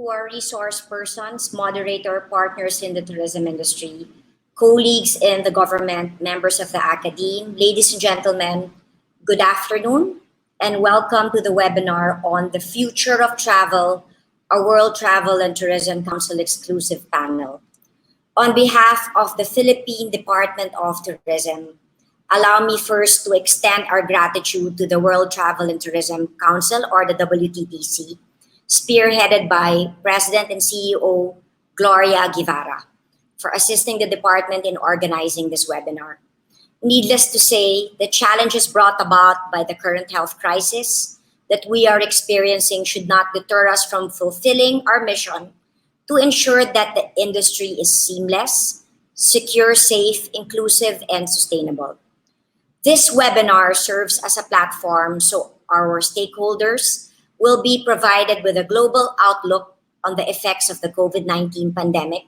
to our resource persons, moderator partners in the tourism industry, colleagues in the government, members of the academe, ladies and gentlemen, good afternoon and welcome to the webinar on the future of travel, a World Travel and Tourism Council exclusive panel. On behalf of the Philippine Department of Tourism, allow me first to extend our gratitude to the World Travel and Tourism Council, or the WTTC, spearheaded by President and CEO Gloria Guevara, for assisting the department in organizing this webinar. Needless to say, the challenges brought about by the current health crisis that we are experiencing should not deter us from fulfilling our mission to ensure that the industry is seamless, secure, safe, inclusive, and sustainable. This webinar serves as a platform so our stakeholders will be provided with a global outlook on the effects of the COVID-19 pandemic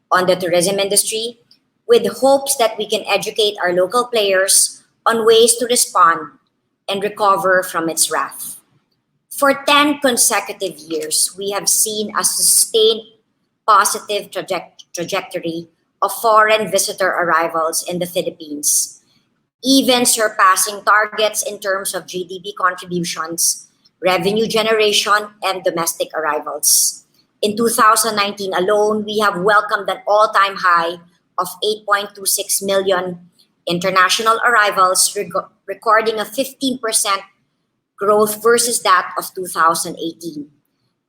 on the tourism industry, with hopes that we can educate our local players on ways to respond and recover from its wrath. For 10 consecutive years, we have seen a sustained positive trajectory of foreign visitor arrivals in the Philippines, even surpassing targets in terms of GDP contributions, revenue generation, and domestic arrivals. In 2019 alone, we have welcomed an all-time high of 8.26 million international arrivals, recording a 15% growth versus that of 2018.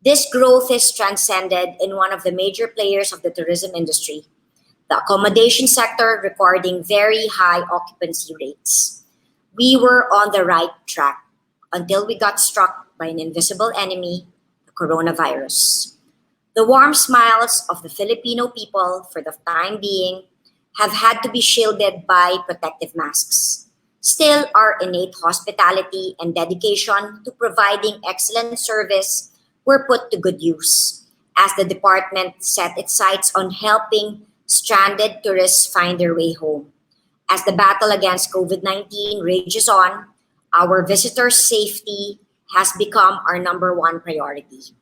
This growth is transcended in one of the major players of the tourism industry, the accommodation sector, recording very high occupancy rates. We were on the right track until we got struck by an invisible enemy, the coronavirus. The warm smiles of the Filipino people, for the time being, have had to be shielded by protective masks. Still, our innate hospitality and dedication to providing excellent service were put to good use, as the department set its sights on helping stranded tourists find their way home. As the battle against COVID-19 rages on, our visitors' safety has become our number one priority.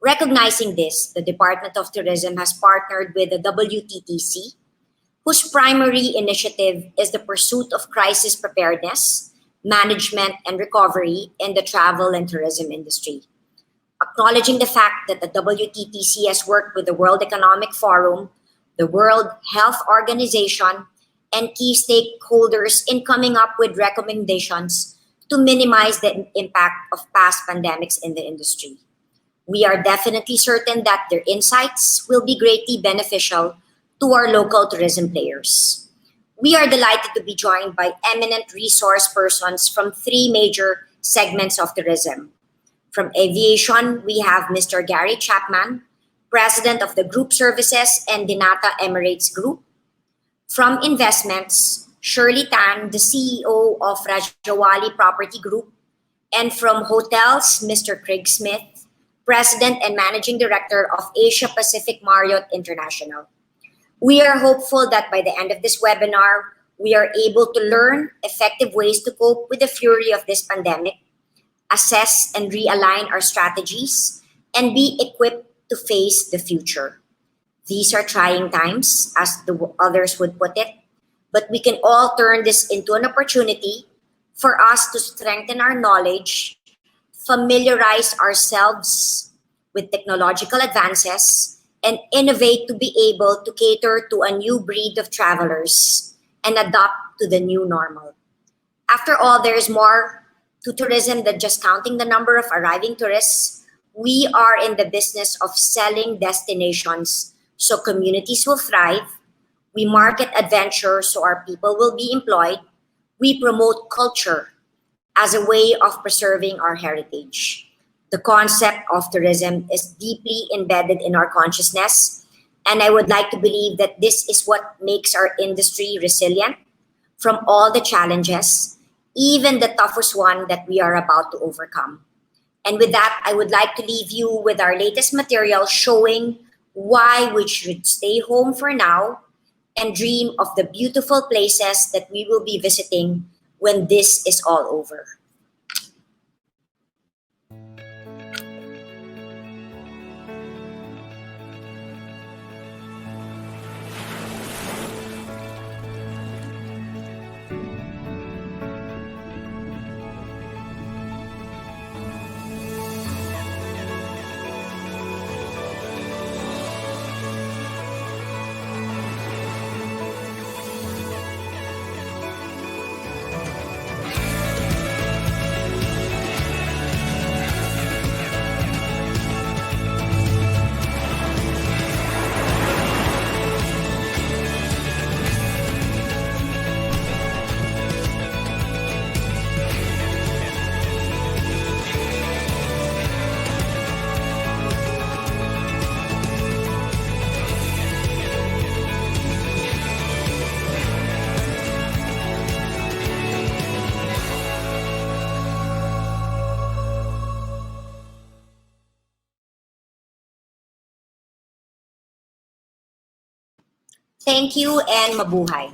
Recognizing this, the Department of Tourism has partnered with the WTTC, whose primary initiative is the pursuit of crisis preparedness, management, and recovery in the travel and tourism industry. Acknowledging the fact that the WTTC has worked with the World Economic Forum, the World Health Organization, and key stakeholders in coming up with recommendations to minimize the impact of past pandemics in the industry. We are definitely certain that their insights will be greatly beneficial to our local tourism players. We are delighted to be joined by eminent resource persons from three major segments of tourism. From aviation, we have Mr. Gary Chapman, President of the Group Services and Dinata Emirates Group. From investments, Shirley Tan, the CEO of Rajawali Property Group. And from hotels, Mr. Craig Smith, President and Managing Director of Asia Pacific Marriott International. We are hopeful that by the end of this webinar, we are able to learn effective ways to cope with the fury of this pandemic, assess and realign our strategies, and be equipped to face the future. These are trying times, as the others would put it, but we can all turn this into an opportunity for us to strengthen our knowledge, familiarize ourselves with technological advances, and innovate to be able to cater to a new breed of travelers and adapt to the new normal. After all, there is more to tourism than just counting the number of arriving tourists. We are in the business of selling destinations so communities will thrive. We market adventure so our people will be employed. We promote culture as a way of preserving our heritage. The concept of tourism is deeply embedded in our consciousness, and I would like to believe that this is what makes our industry resilient from all the challenges, even the toughest one that we are about to overcome. And with that, I would like to leave you with our latest material showing why we should stay home for now and dream of the beautiful places that we will be visiting when this is all over. Thank you and mabuhay.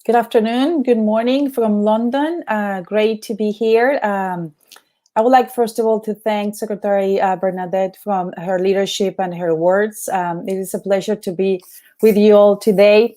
Good afternoon, good morning from London. Great to be here. I would like, first of all, to thank Secretary Bernadette for her leadership and her words. It is a pleasure to be with you all today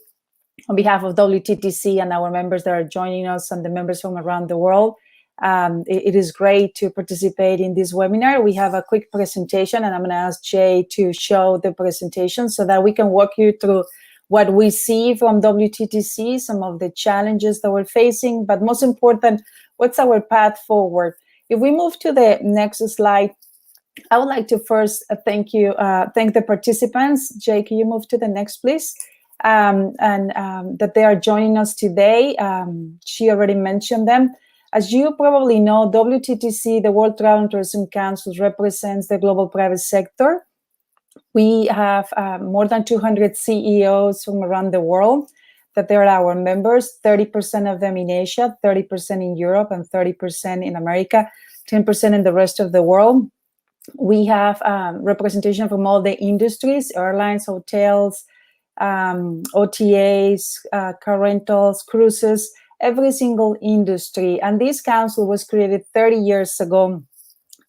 on behalf of WTTC and our members that are joining us and the members from around the world. It is great to participate in this webinar. We have a quick presentation, and I'm going to ask Jay to show the presentation so that we can walk you through what we see from WTTC, some of the challenges that we're facing, but most important, what's our path forward? If we move to the next slide, I would like to first thank the participants. Jay, can you move to the next, please? That they are joining us today. She already mentioned them. As you probably know, WTTC, the World Travel and Tourism Council, represents the global private sector. We have more than 200 CEOs from around the world that they're our members, 30% of them in Asia, 30% in Europe, and 30% in America, 10% in the rest of the world. We have representation from all the industries, airlines, hotels, OTAs, car rentals, cruises, every single industry. And this council was created 30 years ago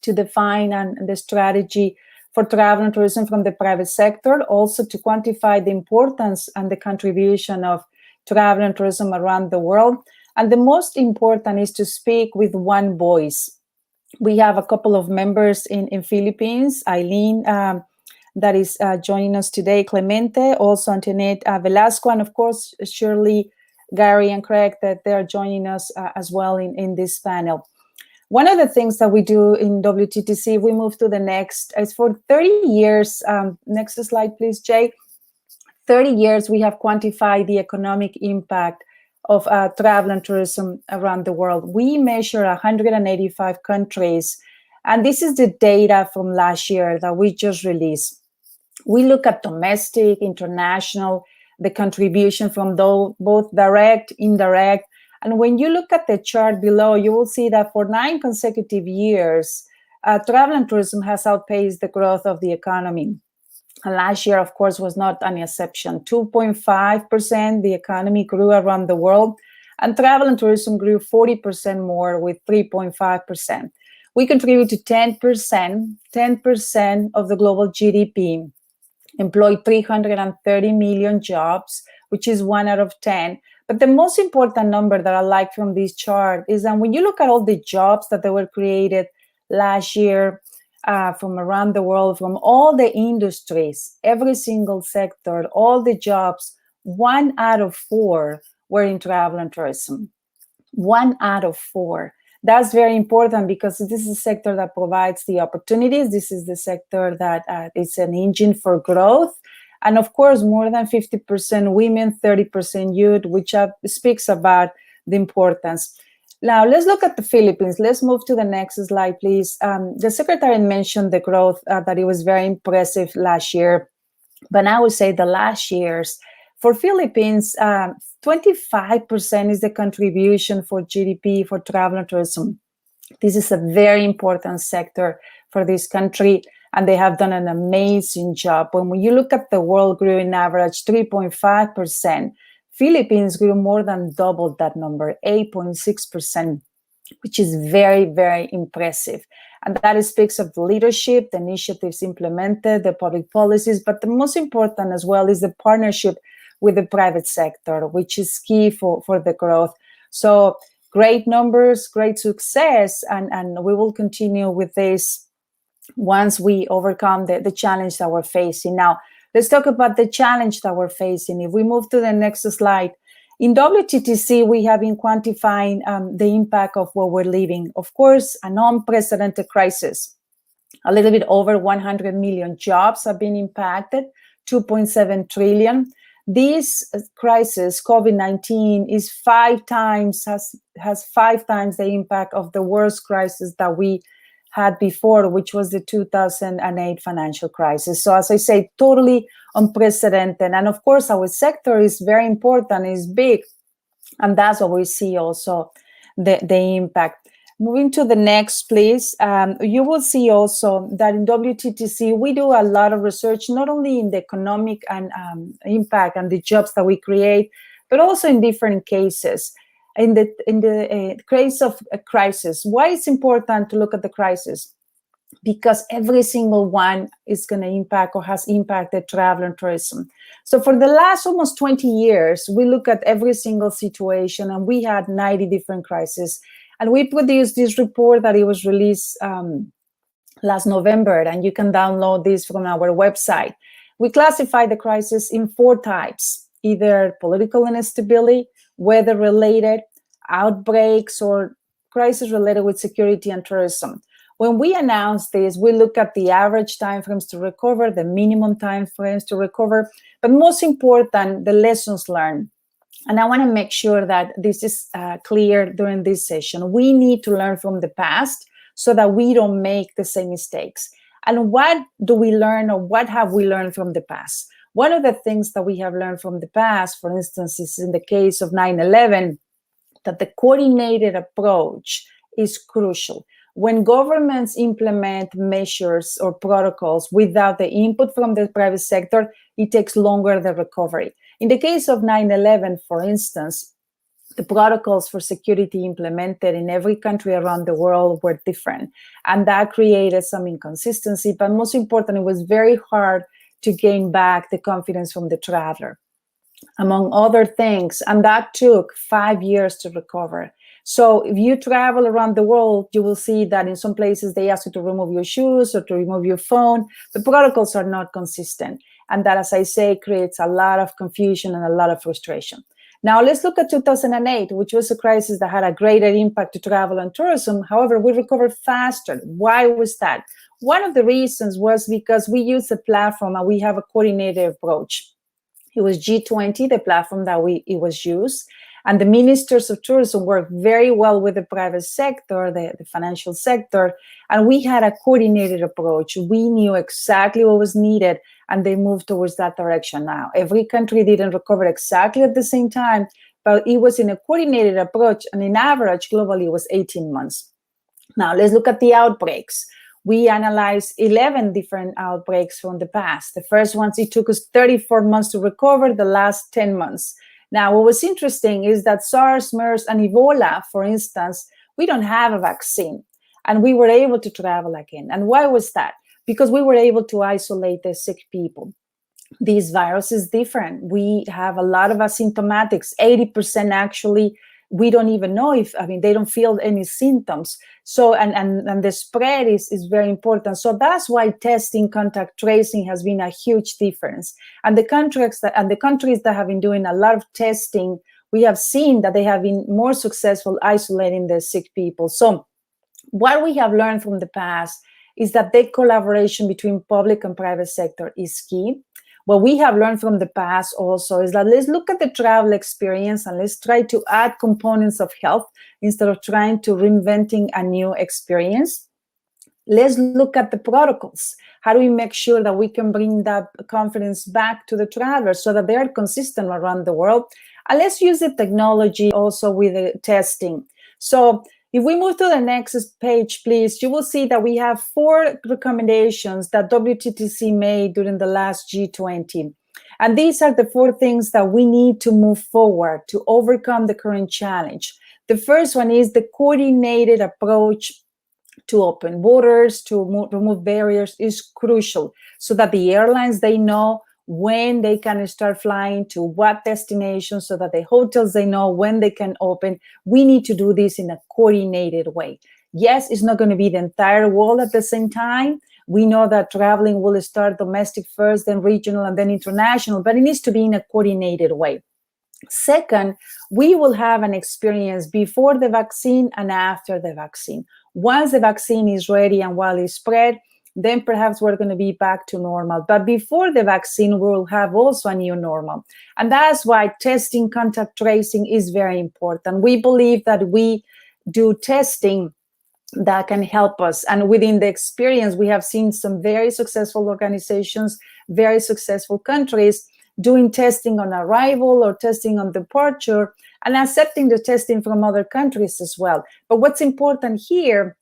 to define the strategy for travel and tourism from the private sector, also to quantify the importance and the contribution of travel and tourism around the world. And the most important is to speak with one voice. We have a couple of members in Philippines, Eileen, that is joining us today, Clemente, also Antoinette Velasco, and of course, Shirley, Gary, and Craig, that they're joining us as well in this panel. One of the things that we do in WTTC, we move to the next, is for 30 years, next slide, please, Jay. 30 years, we have quantified the economic impact of travel and tourism around the world. We measure 185 countries, and this is the data from last year that we just released. We look at domestic, international, the contribution from both direct, indirect, and when you look at the chart below, you will see that for 9 consecutive years, travel and tourism has outpaced the growth of the economy. And last year, of course, was not an exception. 2.5%, the economy grew around the world, and travel and tourism grew 40% more with 3.5%. We contribute to 10% of the global GDP, employed 330 million jobs, which is 1 out of 10. But the most important number that I like from this chart is that when you look at all the jobs that they were created last year, from around the world, from all the industries, every single sector, all the jobs, 1 out of 4 were in travel and tourism. 1 out of 4. That's very important because this is a sector that provides the opportunities. This is the sector that is an engine for growth. And of course, more than 50% women, 30% youth, which speaks about the importance. Now, let's look at the Philippines. Let's move to the next slide, please. The secretary mentioned the growth, that it was very impressive last year. But I would say the last years, for Philippines, 25% is the contribution for GDP for travel and tourism. This is a very important sector for this country, and they have done an amazing job. When you look at the world grew in average 3.5%, Philippines grew more than double that number, 8.6%, which is very, very impressive. And that speaks of the leadership, the initiatives implemented, the public policies, but the most important as well is the partnership with the private sector, which is key for the growth. So great numbers, great success, and we will continue with this once we overcome the challenge that we're facing. Now, let's talk about the challenge that we're facing. If we move to the next slide, in WTTC, we have been quantifying the impact of what we're living. Of course, an unprecedented crisis. A little bit over 100 million jobs have been impacted, 2.7 trillion. This crisis, COVID-19, is has 5 times the impact of the worst crisis that we had before, which was the 2008 financial crisis. So as I say, totally unprecedented. And of course, our sector is very important, is big. And that's what we see also the impact. Moving to the next, please. You will see also that in WTTC, we do a lot of research, not only in the economic and impact and the jobs that we create, but also in different cases. In the case of a crisis, why it's important to look at the crisis? Because every single one is going to impact or has impacted travel and tourism. So for the last almost 20 years, we look at every single situation, and we had 90 different crises. And we produced this report that it was released last November, and you can download this from our website. We classify the crisis in 4 types: either political instability, weather-related, outbreaks, or crisis related with security and tourism. When we announce this, we look at the average timeframes to recover, the minimum timeframes to recover, but most important, the lessons learned. And I want to make sure that this is clear during this session. We need to learn from the past so that we don't make the same mistakes. And what do we learn, or what have we learned from the past? One of the things that we have learned from the past, for instance, is in the case of 9/11, that the coordinated approach is crucial. When governments implement measures or protocols without the input from the private sector, it takes longer the recovery. In the case of 9/11, for instance, the protocols for security implemented in every country around the world were different, and that created some inconsistency. But most important, it was very hard to gain back the confidence from the traveler, among other things, and that took 5 years to recover. So if you travel around the world, you will see that in some places they ask you to remove your shoes or to remove your phone. The protocols are not consistent. And that, as I say, creates a lot of confusion and a lot of frustration. Now let's look at 2008, which was a crisis that had a greater impact to travel and tourism. However, we recovered faster. Why was that? One of the reasons was because we use a platform and we have a coordinated approach. It was G20, the platform that it was used. And the ministers of tourism worked very well with the private sector, the financial sector, and we had a coordinated approach. We knew exactly what was needed, and they moved towards that direction. Now, every country didn't recover exactly at the same time, but it was in a coordinated approach, and in average, globally, it was 18 months. Now, let's look at the outbreaks. We analyzed 11 different outbreaks from the past. The first ones, it took us 34 months to recover, the last 10 months. Now, what was interesting is that SARS, MERS, and Ebola, for instance, we don't have a vaccine, and we were able to travel again. And why was that? Because we were able to isolate the sick people. This virus is different. We have a lot of asymptomatics, 80% actually. We don't even know they don't feel any symptoms. So, and the spread is very important. So that's why testing, contact tracing has been a huge difference. And the countries that have been doing a lot of testing, we have seen that they have been more successful isolating the sick people. So what we have learned from the past is that the collaboration between public and private sector is key. What we have learned from the past also is that let's look at the travel experience and let's try to add components of health instead of trying to reinventing a new experience. Let's look at the protocols. How do we make sure that we can bring that confidence back to the travelers so that they are consistent around the world? And let's use the technology also with the testing. So if we move to the next page, please, you will see that we have 4 recommendations that WTTC made during the last G20. And these are the 4 things that we need to move forward to overcome the current challenge. The first one is the coordinated approach to open borders, to remove barriers is crucial so that the airlines, they know when they can start flying to what destinations, so that the hotels, they know when they can open. We need to do this in a coordinated way. Yes, it's not going to be the entire world at the same time. We know that traveling will start domestic first, then regional, and then international, but it needs to be in a coordinated way. Second, we will have an experience before the vaccine and after the vaccine. Once the vaccine is ready and while it's spread, then perhaps we're going to be back to normal. But before the vaccine, we will have also a new normal. And that's why testing, contact tracing is very important. We believe that we do testing that can help us. And within the experience, we have seen some very successful organizations, very successful countries doing testing on arrival or testing on departure, and accepting the testing from other countries as well. But what's important here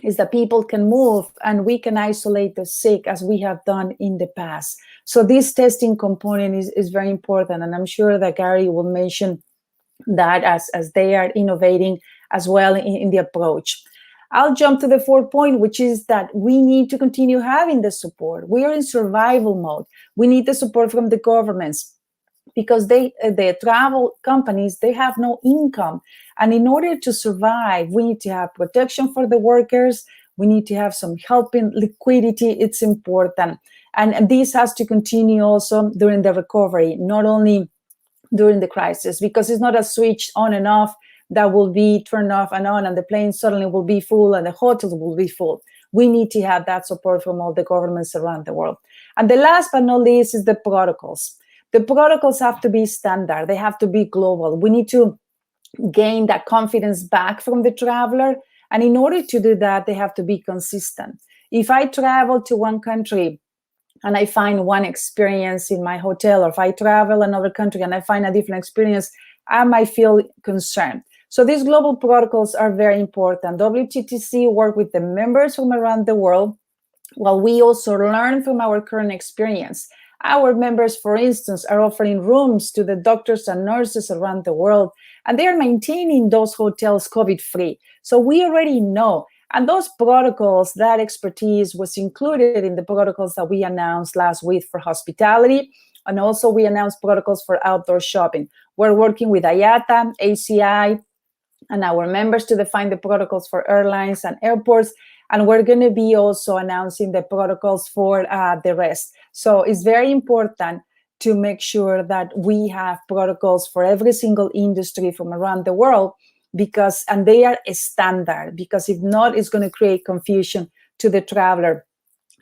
is that people can move and we can isolate the sick as we have done in the past. So this testing component is very important. And I'm sure that Gary will mention that as they are innovating as well in the approach. I'll jump to the fourth point, which is that we need to continue having the support. We are in survival mode. We need the support from the governments because the travel companies, they have no income. And in order to survive, we need to have protection for the workers. We need to have some helping liquidity. It's important. And this has to continue also during the recovery, not only during the crisis, because it's not a switch on and off that will be turned off and on, and the plane suddenly will be full and the hotels will be full. We need to have that support from all the governments around the world. And the last but not least is the protocols. The protocols have to be standard. They have to be global. We need to gain that confidence back from the traveler. And in order to do that, they have to be consistent. If I travel to one country and I find one experience in my hotel, or if I travel another country and I find a different experience, I might feel concerned. So these global protocols are very important. Wttc work with the members from around the world, while we also learn from our current experience. Our members, for instance, are offering rooms to the doctors and nurses around the world, and they are maintaining those hotels COVID-free. So we already know. And those protocols, that expertise was included in the protocols that we announced last week for hospitality. And also we announced protocols for outdoor shopping. We're working with IATA, ACI, and our members to define the protocols for airlines and airports. And we're going to be also announcing the protocols for the rest. So it's very important to make sure that we have protocols for every single industry from around the world, and they are a standard, because if not, it's going to create confusion to the traveler.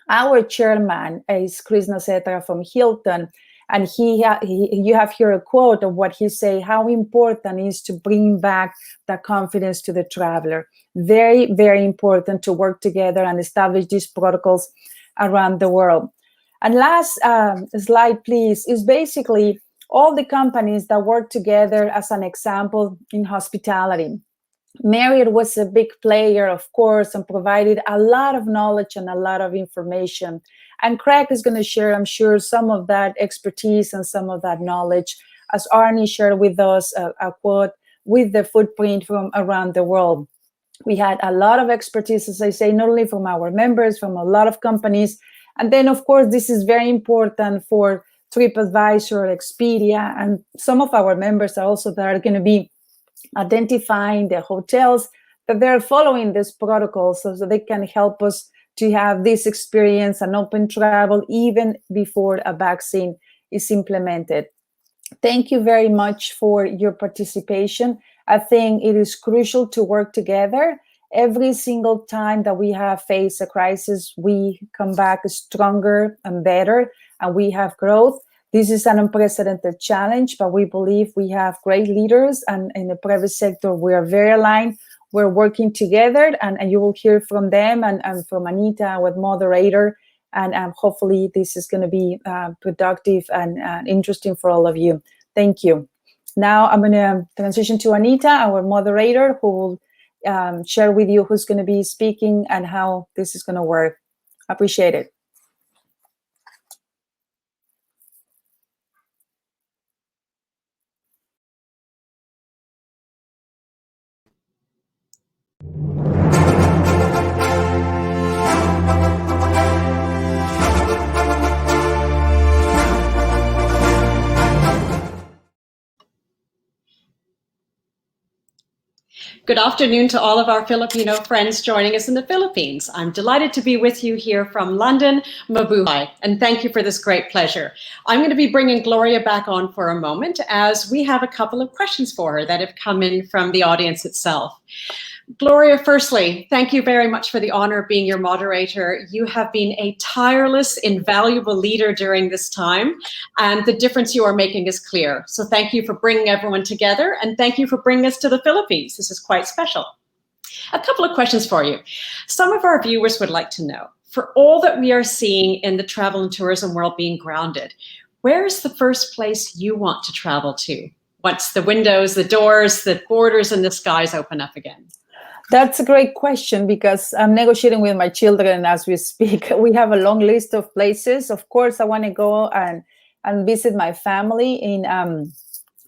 Our chairman is Chris Nacetra from Hilton, and you have here a quote of what he say, how important it is to bring back that confidence to the traveler. Very, very important to work together and establish these protocols around the world. And last slide, please, is basically all the companies that work together as an example in hospitality. Marriott was a big player, of course, and provided a lot of knowledge and a lot of information. And Craig is going to share, I'm sure, some of that expertise and some of that knowledge, as Arnie shared with us a quote with the footprint from around the world. We had a lot of expertise, as I say, not only from our members, from a lot of companies. And then, of course, this is very important for TripAdvisor, Expedia, and some of our members are also that are going to be identifying the hotels that they're following this protocol so they can help us to have this experience and open travel even before a vaccine is implemented. Thank you very much for your participation. I think it is crucial to work together. Every single time that we have faced a crisis, we come back stronger and better, and we have growth. This is an unprecedented challenge, but we believe we have great leaders, and in the private sector, we are very aligned. We're working together, and you will hear from them and from Anita, our moderator, and hopefully this is going to be productive and interesting for all of you. Thank you. Now I'm going to transition to Anita, our moderator, who will share with you who's going to be speaking and how this is going to work. Appreciate it. Good afternoon to all of our Filipino friends joining us in the Philippines. I'm delighted to be with you here from London, Mabuhay, and thank you for this great pleasure. I'm going to be bringing Gloria back on for a moment as we have a couple of questions for her that have come in from the audience itself. Gloria, firstly, thank you very much for the honor of being your moderator. You have been a tireless, invaluable leader during this time, and the difference you are making is clear. So thank you for bringing everyone together, and thank you for bringing us to the Philippines. This is quite special. A couple of questions for you. Some of our viewers would like to know, for all that we are seeing in the travel and tourism world being grounded, where is the first place you want to travel to once the windows, the doors, the borders, and the skies open up again? That's a great question, because I'm negotiating with my children as we speak. We have a long list of places. Of course, I want to go and visit my family in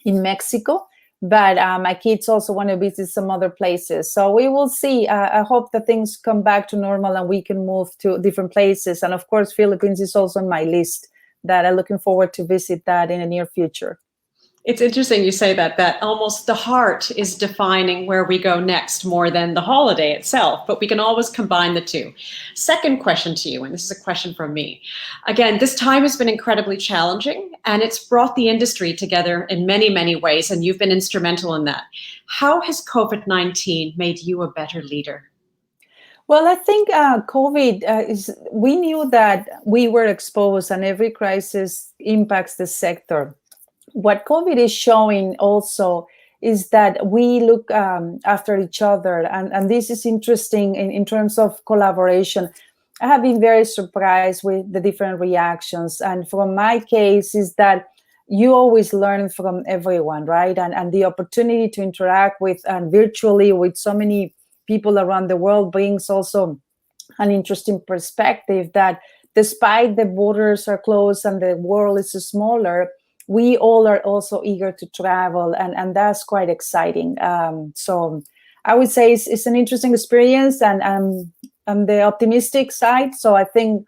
Mexico, but my kids also want to visit some other places. So we will see. I hope that things come back to normal and we can move to different places. And of course, Philippines is also on my list, that I'm looking forward to visit that in the near future. It's interesting you say that almost the heart is defining where we go next more than the holiday itself, but we can always combine the two. Second question to you, and this is a question from me. Again, this time has been incredibly challenging, and it's brought the industry together in many, many ways, and you've been instrumental in that. How has COVID-19 made you a better leader? Well, I think COVID we knew that we were exposed, and every crisis impacts the sector. What COVID is showing also is that we look after each other. And this is interesting in terms of collaboration. I have been very surprised with the different reactions. And from my case is that you always learn from everyone, right? And the opportunity to interact with and virtually with so many people around the world brings also an interesting perspective that despite the borders are closed and the world is smaller, we all are also eager to travel, and that's quite exciting. So I would say it's an interesting experience, and I'm the optimistic side. So I think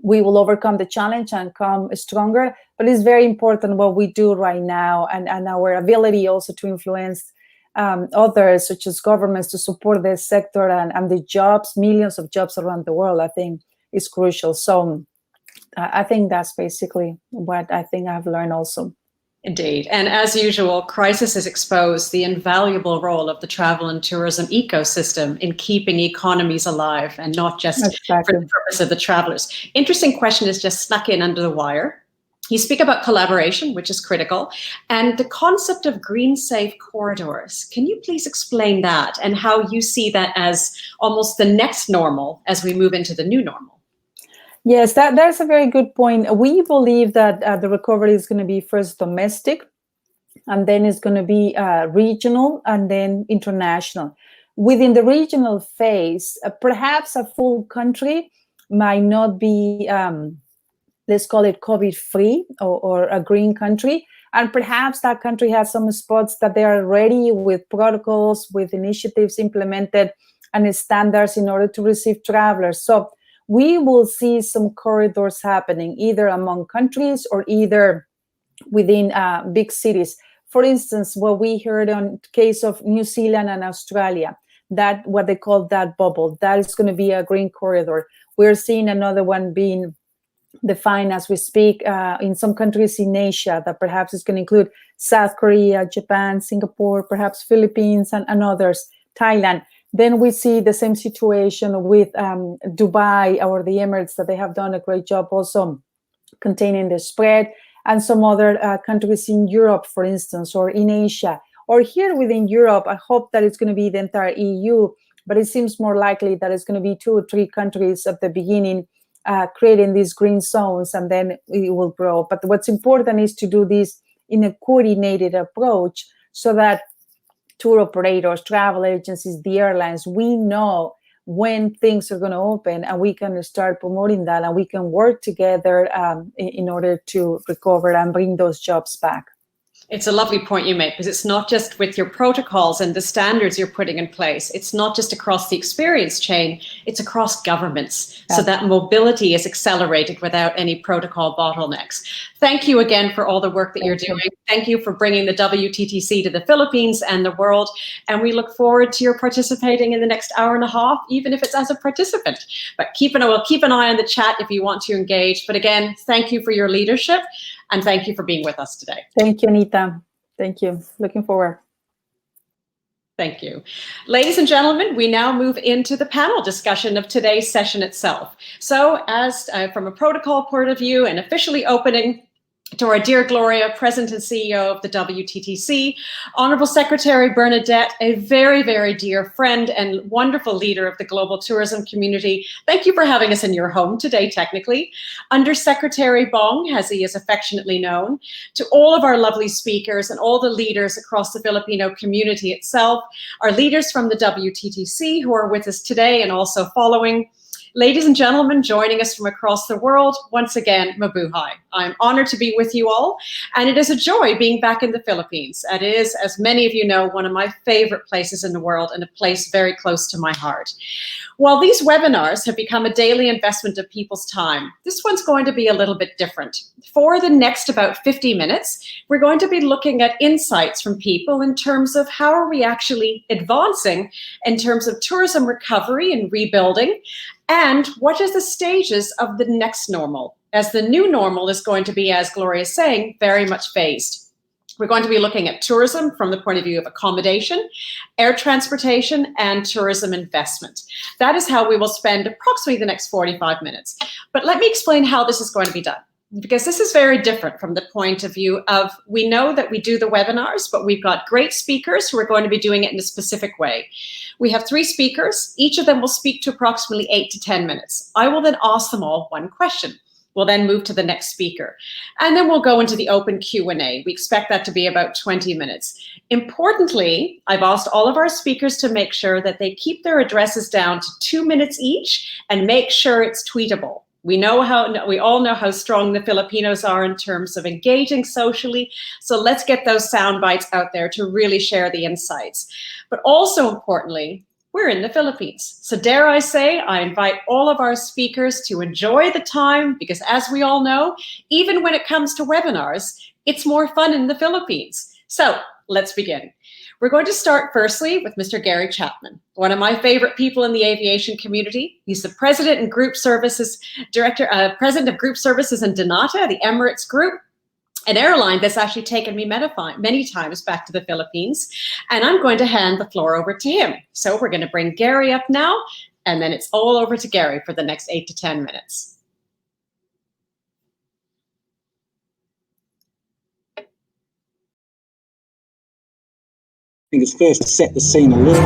we will overcome the challenge and come stronger. But it's very important what we do right now, and our ability also to influence others, such as governments, to support this sector and the jobs, millions of jobs around the world, I think is crucial. So I think that's basically what I think I've learned also. Indeed. And as usual, crisis has exposed the invaluable role of the travel and tourism ecosystem in keeping economies alive, and not just for the purpose of the travelers. Interesting question is just snuck in under the wire. You speak about collaboration, which is critical, and the concept of green safe corridors. Can you please explain that and how you see that as almost the next normal as we move into the new normal? Yes, that's a very good point. We believe that the recovery is going to be first domestic, and then it's going to be regional, and then international. Within the regional phase, perhaps a full country might not be, let's call it COVID-free or a green country. And perhaps that country has some spots that they are ready with protocols, with initiatives implemented and standards in order to receive travelers. So we will see some corridors happening either among countries or either within big cities. For instance, what we heard on case of New Zealand and Australia, that what they call that bubble, that is going to be a green corridor. We're seeing another one being defined as we speak in some countries in Asia, that perhaps is going to include South Korea, Japan, Singapore, perhaps Philippines and others, Thailand. Then we see the same situation with Dubai or the Emirates, that they have done a great job also containing the spread, and some other countries in Europe, for instance, or in Asia, or here within Europe. I hope that it's going to be the entire EU, but it seems more likely that it's going to be 2 or 3 countries at the beginning creating these green zones, and then it will grow. But what's important is to do this in a coordinated approach, so that tour operators, travel agencies, the airlines, we know when things are going to open, and we can start promoting that, and we can work together in order to recover and bring those jobs back. It's a lovely point you make, because it's not just with your protocols and the standards you're putting in place. It's not just across the experience chain, it's across governments. Yeah. So that mobility is accelerated without any protocol bottlenecks. Thank you again for all the work that you're doing. Thank you for bringing the WTTC to the Philippines and the world. And we look forward to your participating in the next hour and a half, even if it's as a participant. But we'll keep an eye on the chat if you want to engage. But again, thank you for your leadership. And thank you for being with us today. Thank you, Anita. Thank you. Looking forward. Thank you. Ladies and gentlemen, we now move into the panel discussion of today's session itself. So as from a protocol point of view and officially opening to our dear Gloria, President and CEO of the WTTC, Honorable Secretary Bernadette, a very, very dear friend and wonderful leader of the global tourism community. Thank you for having us in your home today, technically. Undersecretary Bong, as he is affectionately known, to all of our lovely speakers and all the leaders across the Filipino community itself, our leaders from the WTTC who are with us today and also following. Ladies and gentlemen, joining us from across the world, once again, mabuhay. I'm honored to be with you all, and it is a joy being back in the Philippines. It is, as many of you know, one of my favorite places in the world and a place very close to my heart. While these webinars have become a daily investment of people's time, this one's going to be a little bit different. For the next about 50 minutes, we're going to be looking at insights from people in terms of how are we actually advancing in terms of tourism recovery and rebuilding, and what is the stages of the next normal, as the new normal is going to be, as Gloria is saying, very much phased. We're going to be looking at tourism from the point of view of accommodation, air transportation, and tourism investment. That is how we will spend approximately the next 45 minutes. But let me explain how this is going to be done, because this is very different from the point of view of, we know that we do the webinars, but we've got great speakers who are going to be doing it in a specific way. We have 3 speakers. Each of them will speak to approximately 8 to 10 minutes. I will then ask them all one question. We'll then move to the next speaker. And then we'll go into the open Q&A. We expect that to be about 20 minutes. Importantly, I've asked all of our speakers to make sure that they keep their addresses down to 2 minutes each and make sure it's tweetable. We all know how strong the Filipinos are in terms of engaging socially. So let's get those sound bites out there to really share the insights. But also importantly, we're in the Philippines. So dare I say, I invite all of our speakers to enjoy the time, because as we all know, even when it comes to webinars, it's more fun in the Philippines. So let's begin. We're going to start firstly with Mr. Gary Chapman, one of my favorite people in the aviation community. He's the President and Group Services Director, President of Group Services in Donata, the Emirates Group, an airline that's actually taken me many times back to the Philippines. And I'm going to hand the floor over to him. So we're going to bring Gary up now, and then it's all over to Gary for the next 8 to 10 minutes. I think it's first to set the scene a little.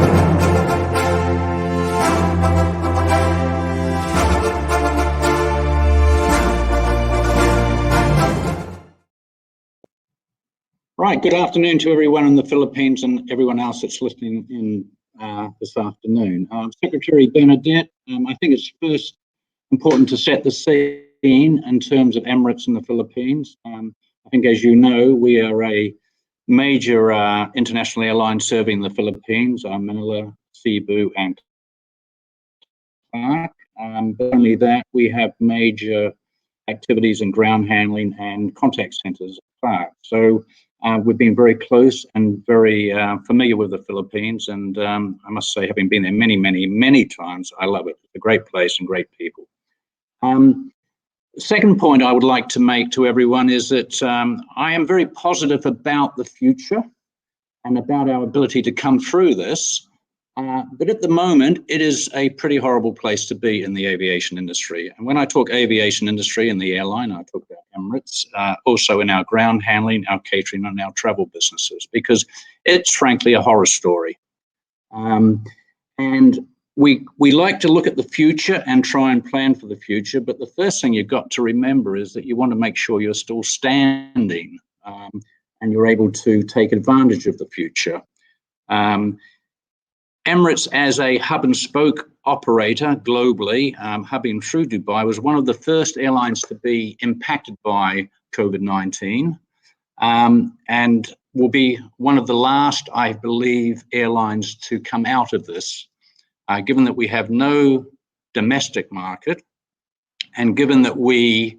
Right, good afternoon to everyone in the Philippines and everyone else that's listening in this afternoon. Secretary Bernadette, I think it's first important to set the scene in terms of Emirates in the Philippines. I think, as you know, we are a major international airline serving the Philippines, Manila, Cebu, and Clark. But only that, we have major activities in ground handling and contact centers at Clark. So we've been very close and very familiar with the Philippines. And I must say, having been there many times, I love it. It's a great place and great people. Second point I would like to make to everyone is that I am very positive about the future and about our ability to come through this. But at the moment, it is a pretty horrible place to be in the aviation industry. And when I talk aviation industry and the airline, I talk about Emirates, also in our ground handling, our catering, and our travel businesses, because it's frankly a horror story. And we like to look at the future and try and plan for the future, but the first thing you've got to remember is that you want to make sure you're still standing and you're able to take advantage of the future. Emirates, as a hub and spoke operator globally, hubbing through Dubai, was one of the first airlines to be impacted by COVID-19 and will be one of the last, I believe, airlines to come out of this. Given that we have no domestic market, and given that we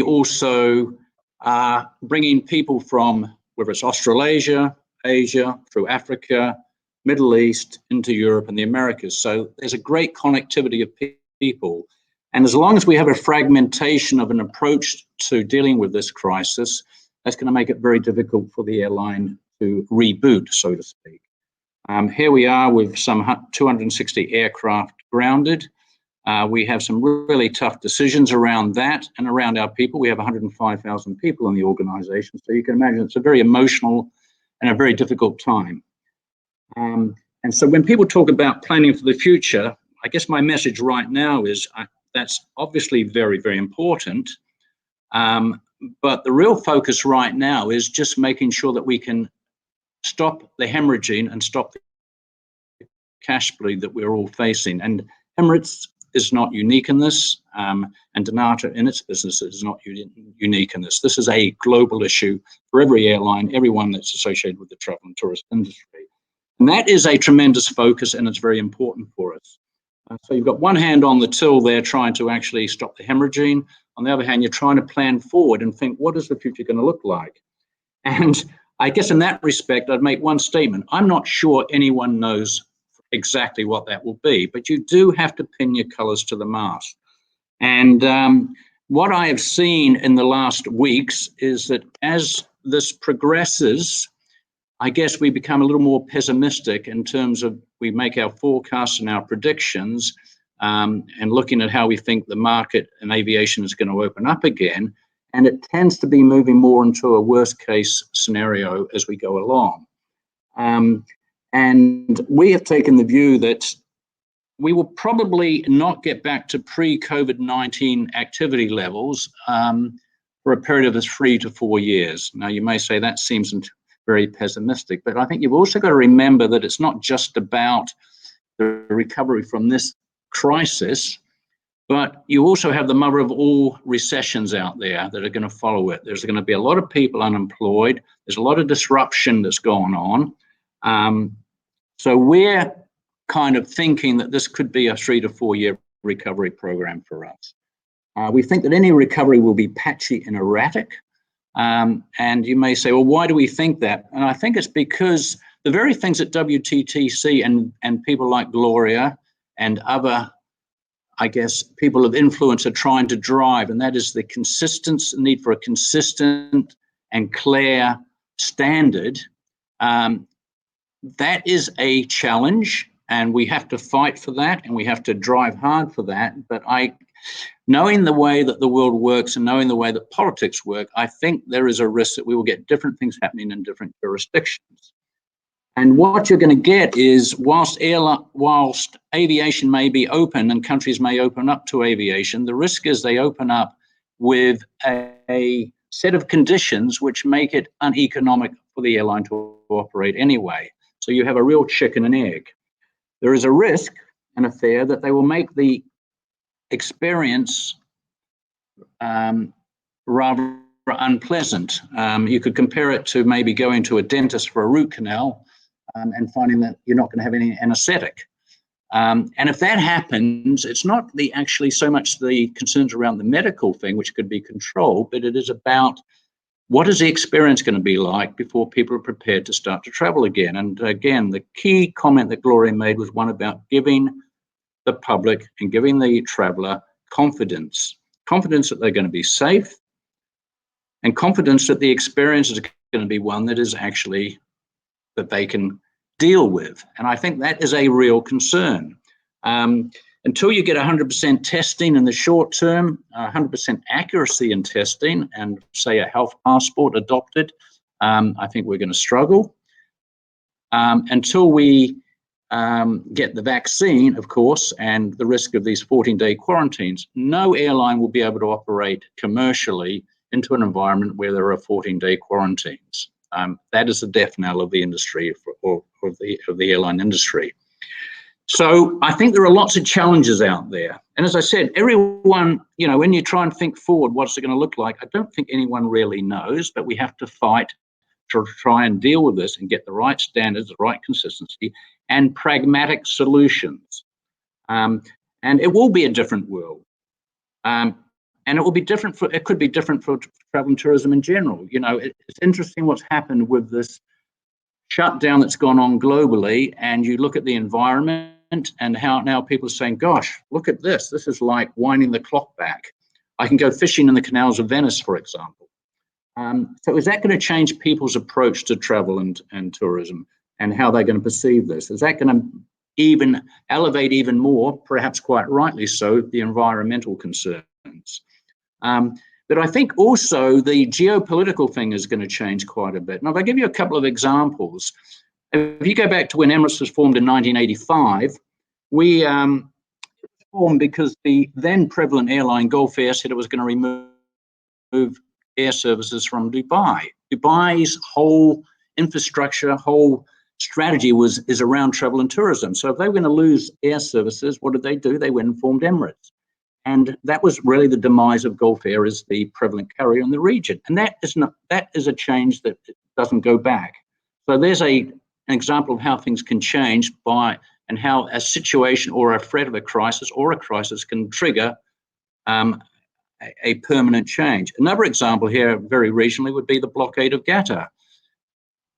also are bringing people from, whether it's Australasia, Asia, through Africa, Middle East, into Europe and the Americas. So there's a great connectivity of people. And as long as we have a fragmentation of an approach to dealing with this crisis, that's going to make it very difficult for the airline to reboot, so to speak. Here we are with some 260 aircraft grounded. We have some really tough decisions around that and around our people. We have 105,000 people in the organization, so you can imagine it's a very emotional and a very difficult time. And so when people talk about planning for the future, I guess my message right now is that's obviously very, very important. But the real focus right now is just making sure that we can stop the hemorrhaging and stop the cash bleed that we're all facing. And Emirates is not unique in this, and Donata in its business is not unique in this. This is a global issue for every airline, everyone that's associated with the travel and tourist industry. And that is a tremendous focus, and it's very important for us. So you've got one hand on the till there trying to actually stop the hemorrhaging. On the other hand, you're trying to plan forward and think, what is the future going to look like? And I guess in that respect, I'd make one statement. I'm not sure anyone knows exactly what that will be, but you do have to pin your colors to the mast. And what I have seen in the last weeks is that as this progresses, I guess we become a little more pessimistic in terms of we make our forecasts and our predictions and looking at how we think the market and aviation is going to open up again. And it tends to be moving more into a worst case scenario as we go along. And we have taken the view that we will probably not get back to pre-COVID-19 activity levels for a period of 3 to 4 years. Now, you may say that seems very pessimistic, but I think you've also got to remember that it's not just about the recovery from this crisis, but you also have the mother of all recessions out there that are going to follow it. There's going to be a lot of people unemployed. There's a lot of disruption that's going on. So we're kind of thinking that this could be a 3 to 4 year recovery program for us. We think that any recovery will be patchy and erratic. And you may say, well, why do we think that? And I think it's because the very things that Wttc and people like Gloria and other, I guess, people of influence are trying to drive, and that is the need for a consistent and clear standard. That is a challenge, and we have to fight for that, and we have to drive hard for that. But knowing the way that the world works and knowing the way that politics work, I think there is a risk that we will get different things happening in different jurisdictions. And what you're going to get is, whilst aviation may be open and countries may open up to aviation, the risk is they open up with a set of conditions which make it uneconomic for the airline to operate anyway. So you have a real chicken and egg. There is a risk and a fear that they will make the experience rather unpleasant. You could compare it to maybe going to a dentist for a root canal and finding that you're not going to have any anesthetic. And if that happens, it's not actually so much the concerns around the medical thing, which could be controlled, but it is about what is the experience going to be like before people are prepared to start to travel again. And again, the key comment that Gloria made was one about giving the public and giving the traveler confidence that they're going to be safe, and confidence that the experience is going to be one that is actually that they can deal with. And I think that is a real concern. Until you get 100% testing in the short term, 100% accuracy in testing, and say a health passport adopted, I think we're going to struggle. Until we get the vaccine, of course, and the risk of these 14-day quarantines, no airline will be able to operate commercially into an environment where there are 14-day quarantines. That is the death knell of the industry, of the airline industry. So I think there are lots of challenges out there. And as I said, everyone, when you try and think forward, what's it going to look like? I don't think anyone really knows, but we have to fight to try and deal with this and get the right standards, the right consistency, and pragmatic solutions. And it will be a different world. And it will be different it could be different for travel and tourism in general. It's interesting what's happened with this shutdown that's gone on globally, and you look at the environment and how now people are saying, gosh, look at this. This is like winding the clock back. I can go fishing in the canals of Venice, for example. So is that going to change people's approach to travel and tourism and how they're going to perceive this? Is that going to elevate even more, perhaps quite rightly so, the environmental concerns. But I think also the geopolitical thing is going to change quite a bit. Now, if I give you a couple of examples, if you go back to when Emirates was formed in 1985, we formed because the then prevalent airline Gulf Air said it was going to remove air services from Dubai. Dubai's whole infrastructure, whole strategy is around travel and tourism. So if they were going to lose air services, what did they do? They went and formed Emirates. And that was really the demise of Gulf Air as the prevalent carrier in the region. And that is a change that doesn't go back. So there's an example of how things can change and how a situation or a threat of a crisis can trigger a permanent change. Another example here, very regionally, would be the blockade of Qatar.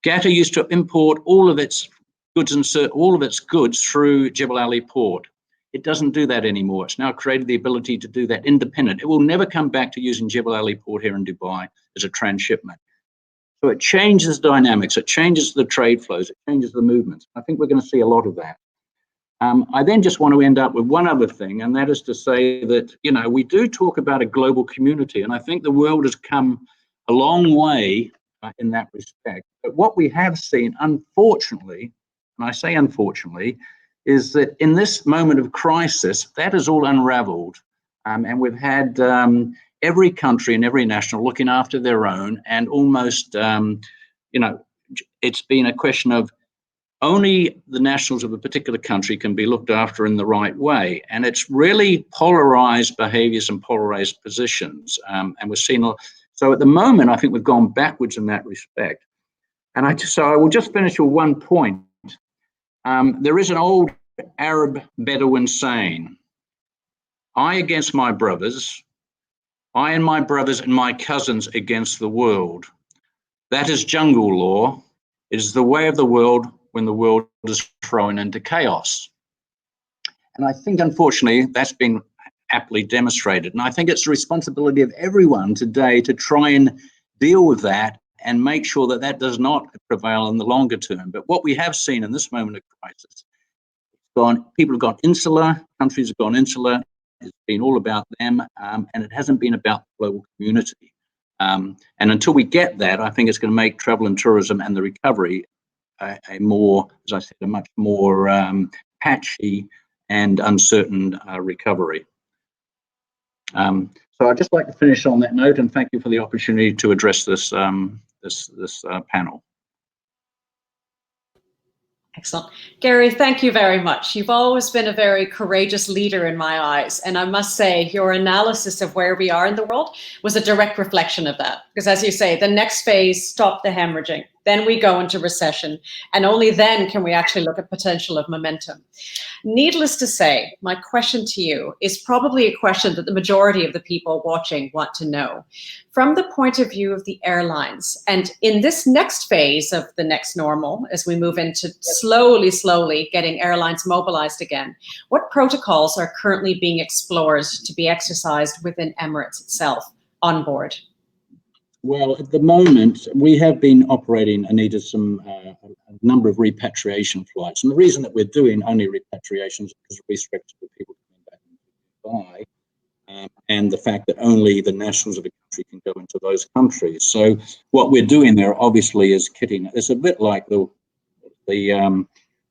Qatar used to import all of its goods through Jebel Ali port. It doesn't do that anymore. It's now created the ability to do that independent. It will never come back to using Jebel Ali port here in Dubai as a transshipment. So it changes dynamics, it changes the trade flows, it changes the movements. I think we're going to see a lot of that. I then just want to end up with one other thing, and that is to say that, we do talk about a global community, and I think the world has come a long way in that respect. But what we have seen, unfortunately, and I say unfortunately, is that in this moment of crisis, that is all unraveled. And we've had every country and every national looking after their own, and almost, it's been a question of only the nationals of a particular country can be looked after in the right way. And it's really polarized behaviors and polarized positions. And we're seeing, so at the moment, I think we've gone backwards in that respect. And so I will just finish with one point. There is an old Arab Bedouin saying, I against my brothers, I and my brothers and my cousins against the world. That is jungle law. It is the way of the world when the world is thrown into chaos. And I think, unfortunately, that's been aptly demonstrated. And I think it's the responsibility of everyone today to try and deal with that and make sure that that does not prevail in the longer term. But what we have seen in this moment of crisis, people have gone insular, countries have gone insular. It's been all about them, and it hasn't been about the global community. And until we get that, I think it's going to make travel and tourism and the recovery a more, as I said, a much more patchy and uncertain recovery. So I'd just like to finish on that note, and thank you for the opportunity to address this panel. Excellent. Gary, thank you very much. You've always been a very courageous leader in my eyes. And I must say, your analysis of where we are in the world was a direct reflection of that. Because as you say, the next phase, stop the hemorrhaging. Then we go into recession. And only then can we actually look at potential of momentum. Needless to say, my question to you is probably a question that the majority of the people watching want to know. From the point of view of the airlines, and in this next phase of the next normal, as we move into slowly getting airlines mobilized again, what protocols are currently being explored to be exercised within Emirates itself on board? Well, at the moment, we have been operating, Anita, a number of repatriation flights. And the reason that we're doing only repatriations is because of restrictions of people coming back into Dubai, and the fact that only the nationals of a country can go into those countries. So what we're doing there, obviously, is kitting. It's a bit like the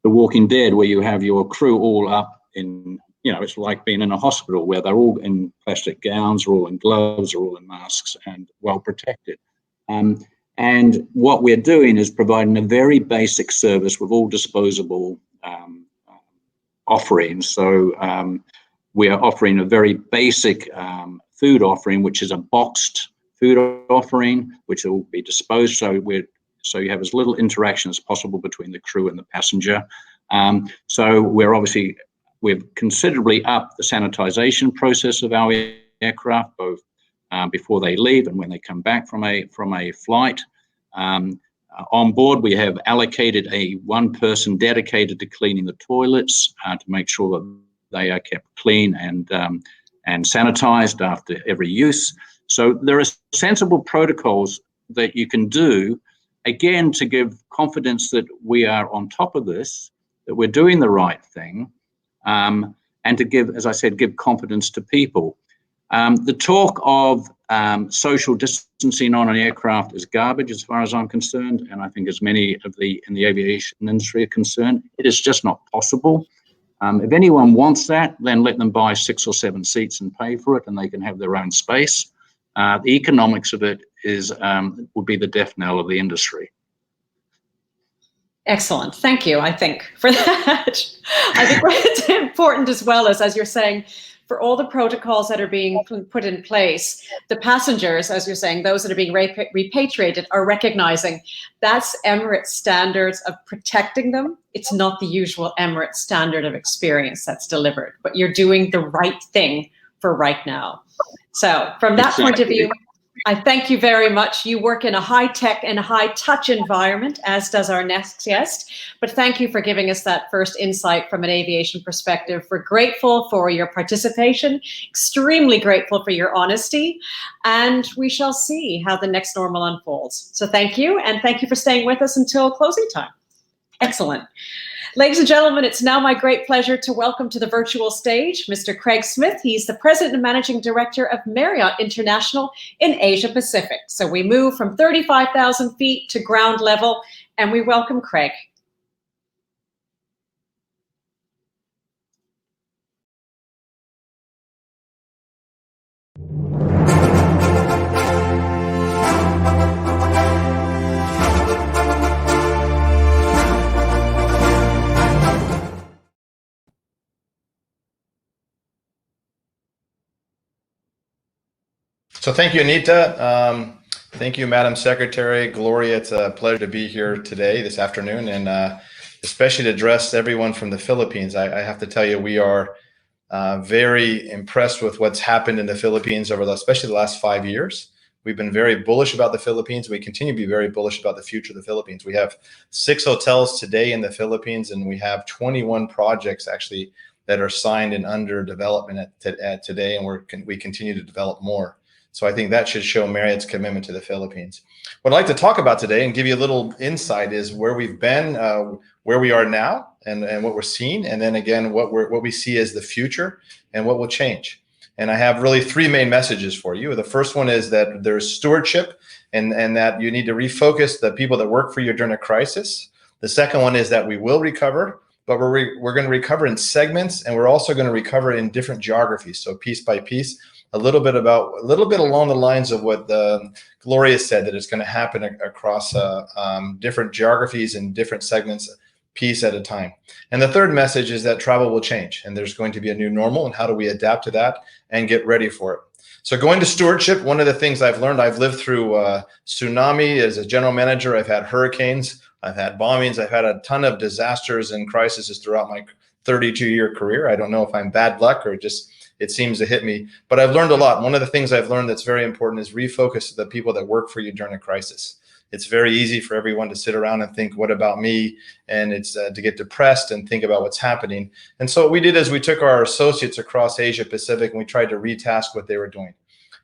Walking Dead, where you have your crew all up in, it's like being in a hospital where they're all in plastic gowns, they're all in gloves, they're all in masks and well protected. And what we're doing is providing a very basic service with all disposable offerings. So we are offering a very basic food offering, which is a boxed food offering, which will be disposed. So you have as little interaction as possible between the crew and the passenger. So we've considerably upped the sanitization process of our aircraft, both before they leave and when they come back from a flight. On board, we have allocated one person dedicated to cleaning the toilets to make sure that they are kept clean and sanitized after every use. So there are sensible protocols that you can do, again, to give confidence that we are on top of this, that we're doing the right thing, and to give, as I said, give confidence to people. The talk of social distancing on an aircraft is garbage as far as I'm concerned, and I think as many of in the aviation industry are concerned, it is just not possible. If anyone wants that, then let them buy 6 or 7 seats and pay for it, and they can have their own space. The economics of it would be the death knell of the industry. Excellent. Thank you, I think, for that. I think what's important as well is, as you're saying, for all the protocols that are being put in place, the passengers, as you're saying, those that are being repatriated are recognizing that's Emirates standards of protecting them. It's not the usual Emirates standard of experience that's delivered, but you're doing the right thing for right now. So from that point of view, I thank you very much. You work in a high-tech and high-touch environment, as does our next guest. But thank you for giving us that first insight from an aviation perspective. We're grateful for your participation, extremely grateful for your honesty, and we shall see how the next normal unfolds. So thank you, and thank you for staying with us until closing time. Excellent. Ladies and gentlemen, it's now my great pleasure to welcome to the virtual stage Mr. Craig Smith. He's the President and Managing Director of Marriott International in Asia Pacific. So we move from 35,000 feet to ground level, and we welcome Craig. So thank you, Anita. Thank you, Madam Secretary. Gloria, it's a pleasure to be here today, this afternoon, and especially to address everyone from the Philippines. I have to tell you, we are very impressed with what's happened in the Philippines over especially the last 5 years. We've been very bullish about the Philippines. We continue to be very bullish about the future of the Philippines. We have 6 hotels today in the Philippines, and we have 21 projects actually that are signed and under development at today, and we continue to develop more. So I think that should show Marriott's commitment to the Philippines. What I'd like to talk about today and give you a little insight is where we've been, where we are now, and what we're seeing, and then again what we see as the future and what will change. And I have really 3 main messages for you. The first one is that there's stewardship, and that you need to refocus the people that work for you during a crisis. The second one is that we will recover, but we're going to recover in segments, and we're also going to recover in different geographies. So piece by piece. A little bit along the lines of what Gloria said, that it's going to happen across different geographies and different segments, piece at a time. And the third message is that travel will change, and there's going to be a new normal, and how do we adapt to that and get ready for it? So going to stewardship, one of the things I've learned, I've lived through tsunami as a general manager. I've had hurricanes, I've had bombings, I've had a ton of disasters and crises throughout my 32-year career. I don't know if I'm bad luck or just it seems to hit me, but I've learned a lot. One of the things I've learned that's very important is refocus the people that work for you during a crisis. It's very easy for everyone to sit around and think, what about me? And it's to get depressed and think about what's happening. And so what we did is we took our associates across Asia Pacific and we tried to retask what they were doing.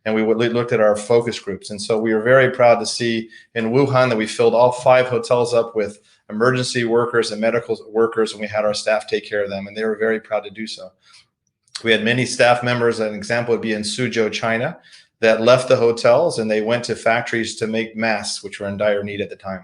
And we looked at our focus groups. And so we were very proud to see in Wuhan that we filled all 5 hotels up with emergency workers and medical workers, and we had our staff take care of them. And they were very proud to do so. We had many staff members, an example would be in Suzhou, China, that left the hotels and they went to factories to make masks, which were in dire need at the time.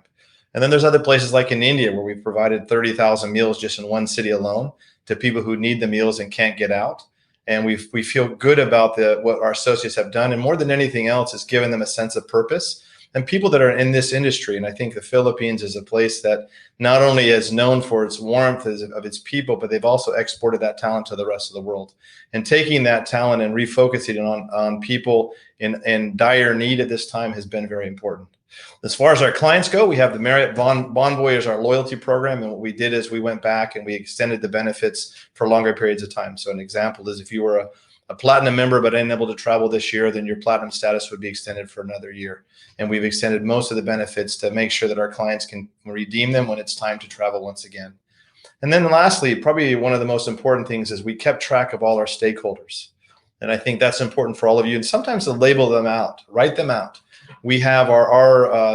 And then there's other places like in India where we provided 30,000 meals just in one city alone to people who need the meals and can't get out. And we feel good about what our associates have done. And more than anything else, it's given them a sense of purpose. And people that are in this industry, and I think the Philippines is a place that not only is known for its warmth of its people, but they've also exported that talent to the rest of the world. And taking that talent and refocusing it on people in dire need at this time has been very important. As far as our clients go, we have the Marriott Bonvoy as our loyalty program. And what we did is we went back and we extended the benefits for longer periods of time. So an example is if you were a platinum member but unable to travel this year, then your platinum status would be extended for another year. And we've extended most of the benefits to make sure that our clients can redeem them when it's time to travel once again. And then lastly, probably one of the most important things is we kept track of all our stakeholders. And I think that's important for all of you. And sometimes to label them out, write them out. We have our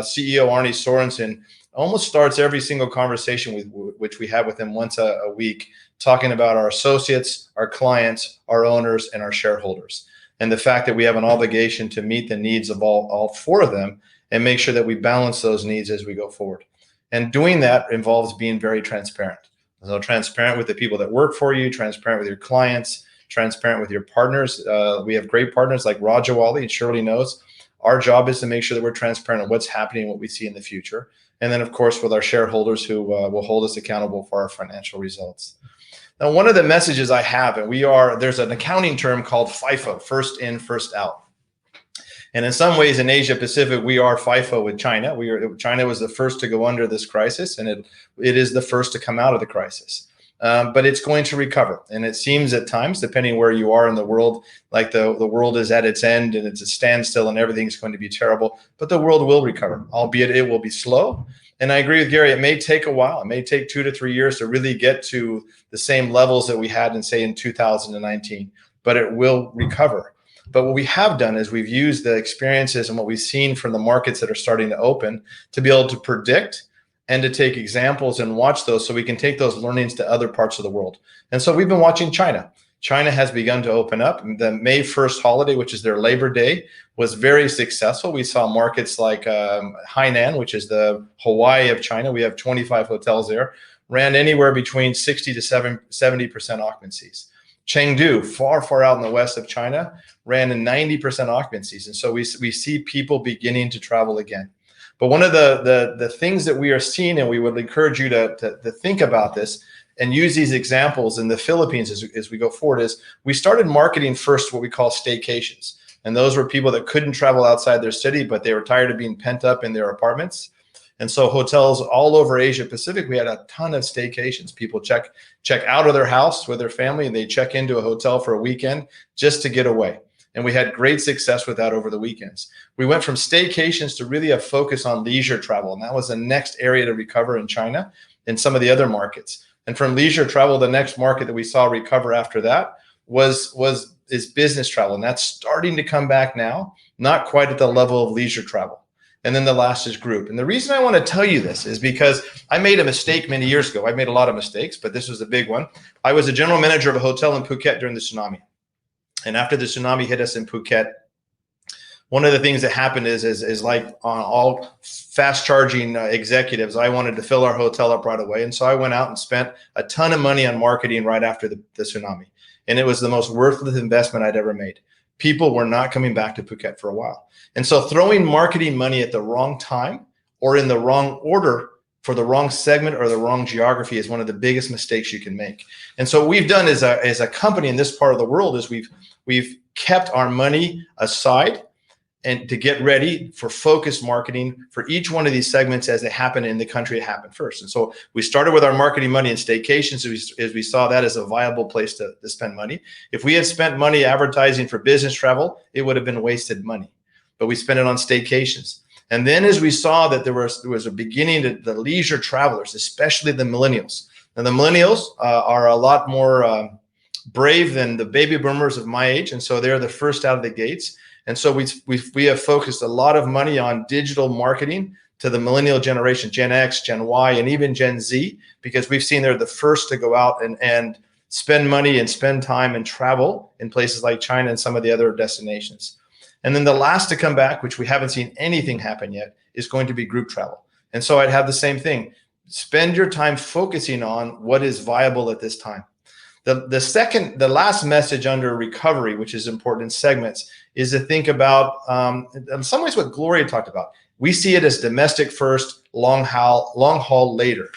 CEO, Arnie Sorensen, almost starts every single conversation which we have with him once a week, talking about our associates, our clients, our owners, and our shareholders. And the fact that we have an obligation to meet the needs of all four of them and make sure that we balance those needs as we go forward. And doing that involves being very transparent. So transparent with the people that work for you, transparent with your clients, transparent with your partners. We have great partners like Rajawali, and Shirley knows. Our job is to make sure that we're transparent on what's happening and what we see in the future. And then, of course, with our shareholders who will hold us accountable for our financial results. Now, one of the messages I have, and there's an accounting term called FIFO, first in, first out. And in some ways in Asia Pacific, we are FIFO with China. China was the first to go under this crisis, and it is the first to come out of the crisis. But it's going to recover. And it seems at times, depending where you are in the world, like the world is at its end and it's a standstill and everything's going to be terrible. But the world will recover, albeit it will be slow. And I agree with Gary, it may take a while. It may take 2 to 3 years to really get to the same levels that we had in, say, in 2019, but it will recover. But what we have done is we've used the experiences and what we've seen from the markets that are starting to open to be able to predict and to take examples and watch those so we can take those learnings to other parts of the world. And so we've been watching China. China has begun to open up. The May 1st holiday, which is their Labor Day, was very successful. We saw markets like Hainan, which is the Hawaii of China. We have 25 hotels there, ran anywhere between 60 to 70% occupancies. Chengdu, far, far out in the west of China, ran in 90% occupancies. And so we see people beginning to travel again. But one of the things that we are seeing, and we would encourage you to think about this and use these examples in the Philippines as we go forward, is we started marketing first what we call staycations. And those were people that couldn't travel outside their city, but they were tired of being pent up in their apartments. And so hotels all over Asia Pacific, we had a ton of staycations. People check out of their house with their family and they check into a hotel for a weekend just to get away. And we had great success with that over the weekends. We went from staycations to really a focus on leisure travel. And that was the next area to recover in China and some of the other markets. And from leisure travel, the next market that we saw recover after that is business travel. And that's starting to come back now, not quite at the level of leisure travel. And then the last is group. And the reason I want to tell you this is because I made a mistake many years ago. I made a lot of mistakes, but this was a big one. I was a general manager of a hotel in Phuket during the tsunami. And after the tsunami hit us in Phuket, one of the things that happened is like on all fast charging executives, I wanted to fill our hotel up right away. And so I went out and spent a ton of money on marketing right after the tsunami. And it was the most worthless investment I'd ever made. People were not coming back to Phuket for a while. And so throwing marketing money at the wrong time or in the wrong order for the wrong segment or the wrong geography is one of the biggest mistakes you can make. And so what we've done as a company in this part of the world is we've kept our money aside and to get ready for focused marketing for each one of these segments as they happen in the country, it happened first. And so we started with our marketing money in staycations as we saw that as a viable place to spend money. If we had spent money advertising for business travel, it would have been wasted money, but we spent it on staycations. And then as we saw that there was a beginning to the leisure travelers, especially the millennials. And the millennials are a lot more brave than the baby boomers of my age. And so they're the first out of the gates. And so we have focused a lot of money on digital marketing to the millennial generation, Gen X, Gen Y, and even Gen Z, because we've seen they're the first to go out and spend money and spend time and travel in places like China and some of the other destinations. And then the last to come back, which we haven't seen anything happen yet, is going to be group travel. And so I'd have the same thing. Spend your time focusing on what is viable at this time. The last message under recovery, which is important in segments, is to think about, in some ways, what Gloria talked about. We see it as domestic first, long haul later.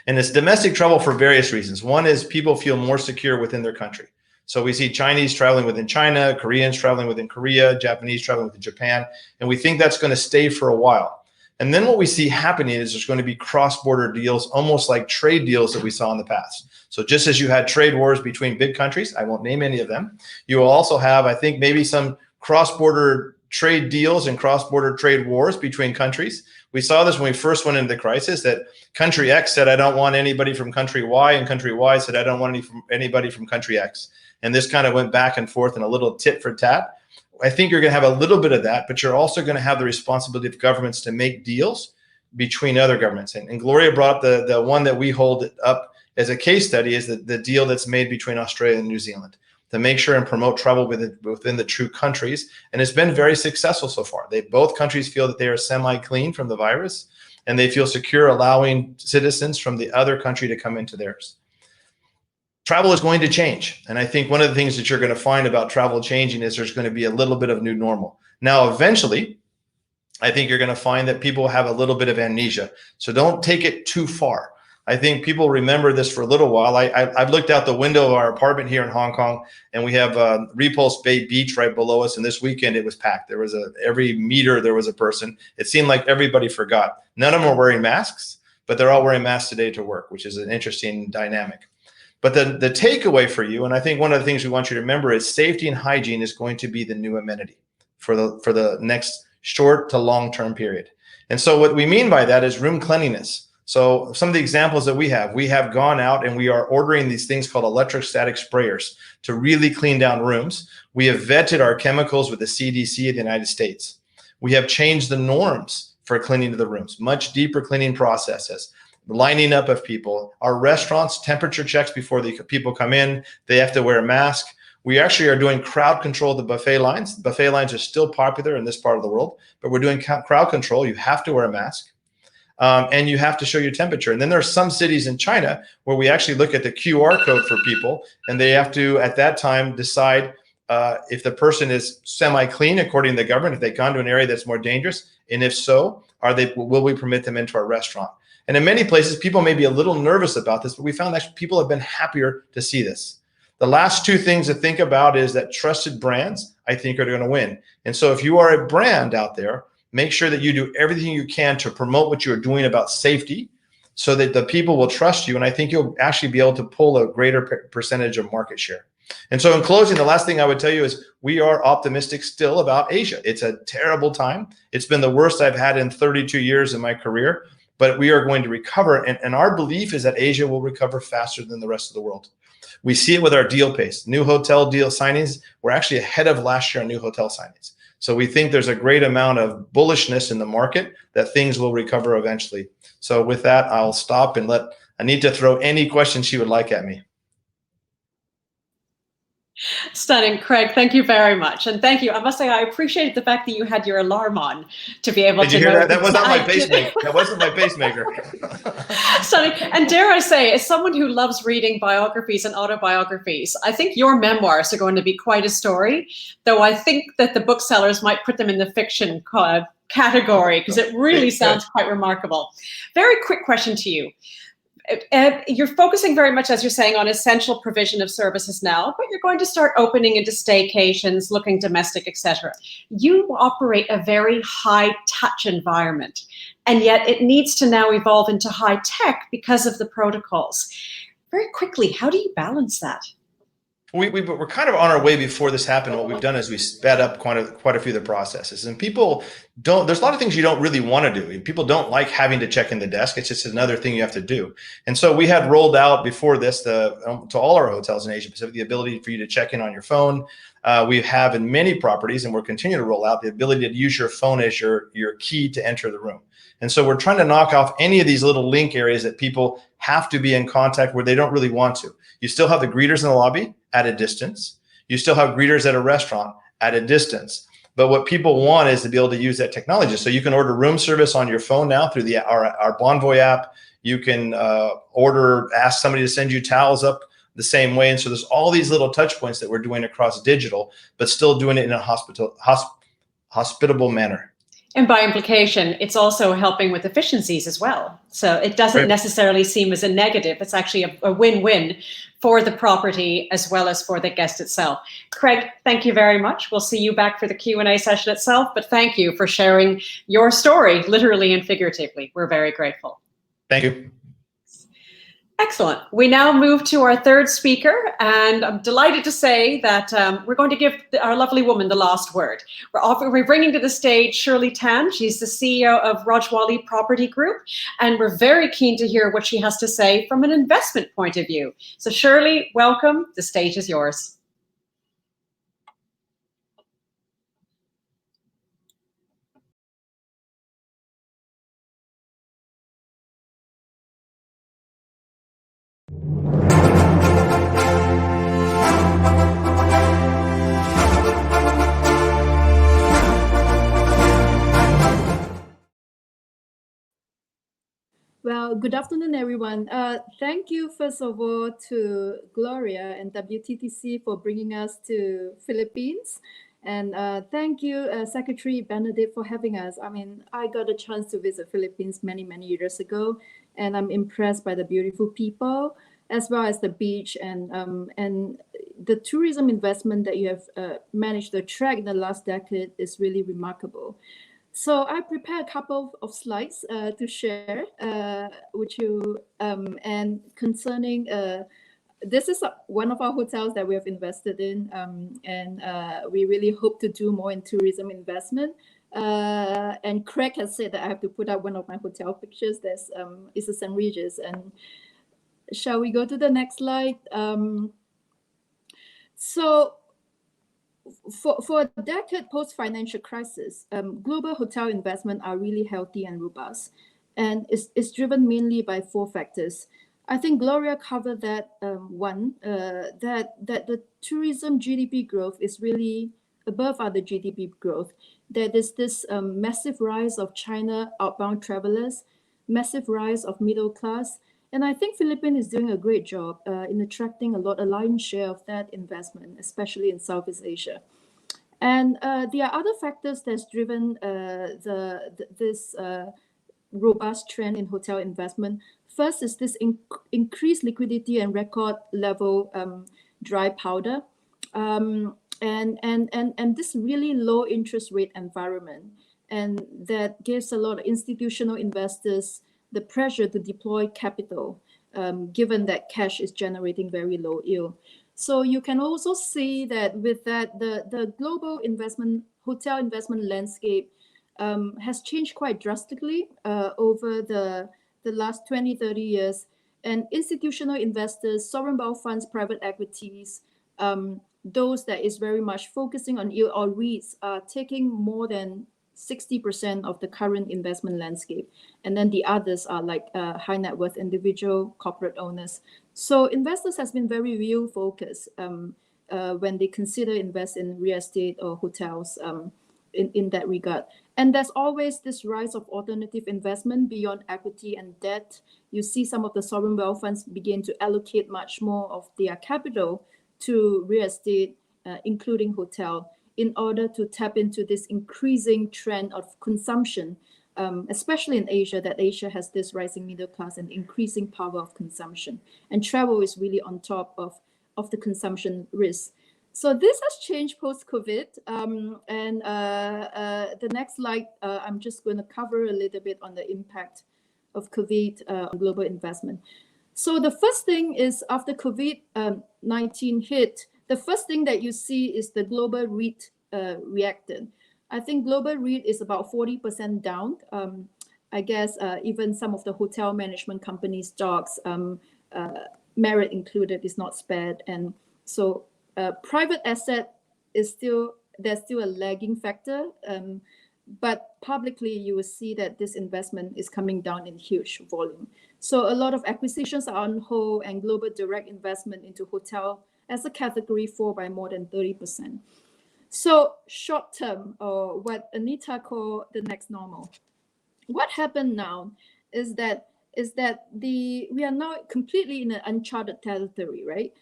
And it's domestic travel for various reasons. One is people feel more secure within their country. So we see Chinese traveling within China, Koreans traveling within Korea, Japanese traveling within Japan, and we think that's going to stay for a while. And then what we see happening is there's going to be cross-border deals, almost like trade deals that we saw in the past. So just as you had trade wars between big countries, I won't name any of them, you will also have, I think, maybe some cross-border trade deals and cross-border trade wars between countries. We saw this when we first went into the crisis, that country X said, I don't want anybody from country Y, and country Y said, I don't want anybody from country X. And this kind of went back and forth in a little tit for tat. I think you're going to have a little bit of that, but you're also going to have the responsibility of governments to make deals between other governments. And Gloria brought up the one that we hold up as a case study is the deal that's made between Australia and New Zealand to make sure and promote travel within the true countries. And it's been very successful so far. Both countries feel that they are semi-clean from the virus, and they feel secure allowing citizens from the other country to come into theirs. Travel is going to change. And I think one of the things that you're going to find about travel changing is there's going to be a little bit of new normal. Now, eventually, I think you're going to find that people have a little bit of amnesia. So don't take it too far. I think people remember this for a little while. I've looked out the window of our apartment here in Hong Kong, and we have Repulse Bay Beach right below us. And this weekend it was packed. There was every meter there was a person. It seemed like everybody forgot. None of them are wearing masks, but they're all wearing masks today to work, which is an interesting dynamic. But the takeaway for you, and I think one of the things we want you to remember is safety and hygiene is going to be the new amenity for the next short to long-term period. And so what we mean by that is room cleanliness. So some of the examples that we have gone out and we are ordering these things called electrostatic sprayers to really clean down rooms. We have vetted our chemicals with the CDC of the United States. We have changed the norms for cleaning of the rooms, much deeper cleaning processes, lining up of people. Our restaurants, temperature checks before the people come in. They have to wear a mask. We actually are doing crowd control of the buffet lines. Buffet lines are still popular in this part of the world, but we're doing crowd control. You have to wear a mask. And you have to show your temperature. And then there are some cities in China where we actually look at the QR code for people, and they have to, at that time, decide if the person is semi-clean according to the government, if they've gone to an area that's more dangerous, and if so, will we permit them into our restaurant? And in many places, people may be a little nervous about this, but we found that people have been happier to see this. The last two things to think about is that trusted brands, I think, are going to win. And so if you are a brand out there, make sure that you do everything you can to promote what you're doing about safety so that the people will trust you. And I think you'll actually be able to pull a greater percentage of market share. And so in closing, the last thing I would tell you is we are optimistic still about Asia. It's a terrible time. It's been the worst I've had in 32 years in my career, but we are going to recover. And our belief is that Asia will recover faster than the rest of the world. We see it with our deal pace. New hotel deal signings, we're actually ahead of last year on new hotel signings. So we think there's a great amount of bullishness in the market that things will recover eventually. So with that, I'll stop and let Anita throw any questions she would like at me. Stunning. Craig, thank you very much. And thank you. I must say, I appreciated the fact that you had your alarm on to be able to Did you hear that? That was not my exactly- pacemaker. That wasn't my pacemaker. Stunning. And dare I say, as someone who loves reading biographies and autobiographies, I think your memoirs are going to be quite a story, though I think that the booksellers might put them in the fiction category because it really sounds quite remarkable. Very quick question to you. You're focusing very much, as you're saying, on essential provision of services now, but you're going to start opening into staycations, looking domestic, etc. You operate a very high-touch environment, and yet it needs to now evolve into high-tech because of the protocols. Very quickly, how do you balance that? We're kind of on our way before this happened. What we've done is we sped up quite a few of the processes, and people don't, there's a lot of things you don't really want to do. People don't like having to check in the desk. It's just another thing you have to do. And so we had rolled out before this to all our hotels in Asia Pacific, the ability for you to check in on your phone. We have in many properties, and we're continuing to roll out the ability to use your phone as your key to enter the room. And so we're trying to knock off any of these little link areas that people have to be in contact where they don't really want to. You still have the greeters in the lobby at a distance. You still have greeters at a restaurant at a distance. But what people want is to be able to use that technology. So you can order room service on your phone now through our Bonvoy app. You can ask somebody to send you towels up the same way. And so there's all these little touch points that we're doing across digital, but still doing it in a hospitable manner. And by implication, it's also helping with efficiencies as well. So it doesn't necessarily seem as a negative. It's actually a win-win for the property as well as for the guest itself. Craig, thank you very much. We'll see you back for the Q&A session itself, but thank you for sharing your story, literally and figuratively. We're very grateful. Thank you. Excellent. We now move to our third speaker, and I'm delighted to say that we're going to give our lovely woman the last word. We're bringing to the stage Shirley Tan. She's the CEO of Rajwali Property Group, and we're very keen to hear what she has to say from an investment point of view. So Shirley, welcome. The stage is yours. Well, good afternoon, everyone. Thank you, first of all, to Gloria and WTTC for bringing us to Philippines. And thank you, Secretary Benedict, for having us. I mean, I got a chance to visit Philippines many, many years ago, and I'm impressed by the beautiful people, as well as the beach and the tourism investment that you have managed to attract in the last decade is really remarkable. So I prepared a couple of slides to share with you, and concerning this is one of our hotels that we have invested in, and we really hope to do more in tourism investment. And Craig has said that I have to put up one of my hotel pictures. There's it's a St. Regis. And shall we go to the next slide? So for a decade post-financial crisis, global hotel investment are really healthy and robust, and it's driven mainly by four factors. I think Gloria covered that. One, that the tourism GDP growth is really above other GDP growth. There is this massive rise of China outbound travelers, massive rise of middle class, and I think Philippines is doing a great job in attracting a lion's share of that investment, especially in Southeast Asia. And there are other factors that's driven this robust trend in hotel investment. First is this increased liquidity and record level dry powder, and this really low interest rate environment, and that gives a lot of institutional investors the pressure to deploy capital, given that cash is generating very low yield. So you can also see that with that, the global hotel investment landscape has changed quite drastically over the last 20, 30 years. And institutional investors, sovereign wealth funds, private equities, those that is very much focusing on yield or REITs are taking more than 60% of the current investment landscape. And then the others are like high net worth individual corporate owners. So investors has been very real focused when they consider invest in real estate or hotels in that regard. And there's always this rise of alternative investment beyond equity and debt. You see some of the sovereign wealth funds begin to allocate much more of their capital to real estate, including hotel, in order to tap into this increasing trend of consumption, especially in Asia, that Asia has this rising middle class and increasing power of consumption. And travel is really on top of the consumption risk. So this has changed post-COVID. And the next slide, I'm just going to cover a little bit on the impact of COVID on global investment. So the first thing is after COVID-19 hit, the first thing that you see is the global REIT reacted. I think global REIT is about 40% down. I guess even some of the hotel management companies' stocks, Merit included, is not spared. And so private asset is there's still a lagging factor. But publicly, you will see that this investment is coming down in huge volume. So a lot of acquisitions are on hold, and global direct investment into hotel as a category fall by more than 30%. So short term, or what Anita called the next normal. What happened now is that we are now completely in an uncharted territory, right?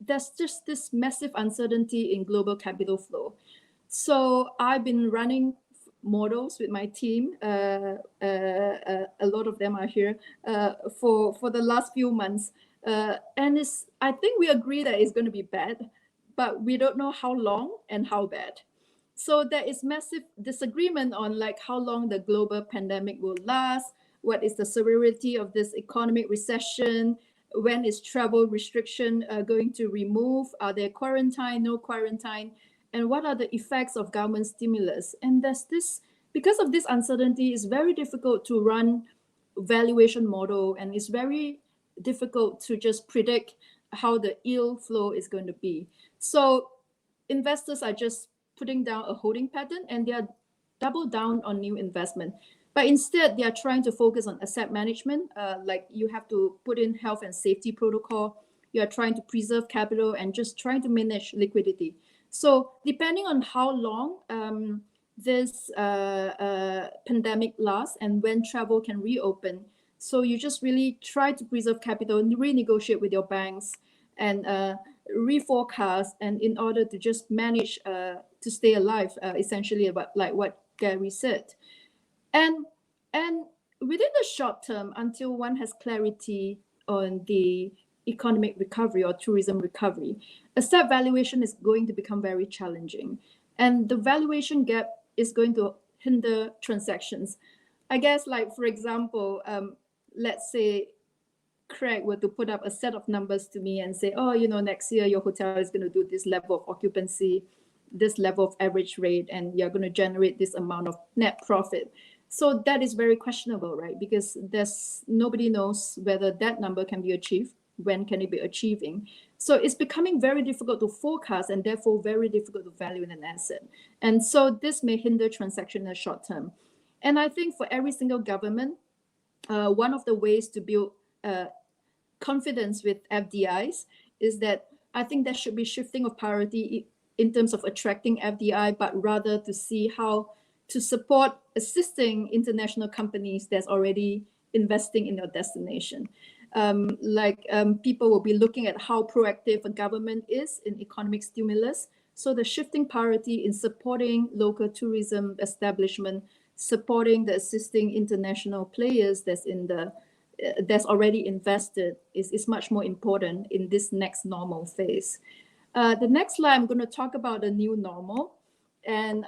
There's just this massive uncertainty in global capital flow. So I've been running models with my team. A lot of them are here for the last few months. And I think we agree that it's going to be bad, but we don't know how long and how bad. So there is massive disagreement on like how long the global pandemic will last, what is the severity of this economic recession, when is travel restriction going to remove, are there quarantine, no quarantine, and what are the effects of government stimulus. And there's this, because of this uncertainty, it's very difficult to run valuation model, and it's very difficult to just predict how the yield flow is going to be. So investors are just putting down a holding pattern, and they are double down on new investment. But instead, they are trying to focus on asset management. Like you have to put in health and safety protocol. You are trying to preserve capital and just trying to manage liquidity. So depending on how long this pandemic lasts and when travel can reopen, So you just really try to preserve capital, renegotiate with your banks, and reforecast, and in order to just manage to stay alive, essentially, about like what Gary said. And within the short term, until one has clarity on the economic recovery or tourism recovery, asset valuation is going to become very challenging. And the valuation gap is going to hinder transactions. I guess, like, for example, let's say Craig were to put up a set of numbers to me and say, oh, next year your hotel is going to do this level of occupancy, this level of average rate, and you're going to generate this amount of net profit. So that is very questionable, right? Because nobody knows whether that number can be achieved, when can it be achieving. So it's becoming very difficult to forecast, and therefore very difficult to value an asset. And so this may hinder transaction in the short term. And I think for every single government, one of the ways to build confidence with FDIs is that I think there should be shifting of priority in terms of attracting FDI, but rather to see how to support assisting international companies that's already investing in your destination. People will be looking at how proactive a government is in economic stimulus. So the shifting priority in supporting local tourism establishment, supporting the assisting international players that's already invested is much more important in this next normal phase. The next slide, I'm going to talk about the new normal, and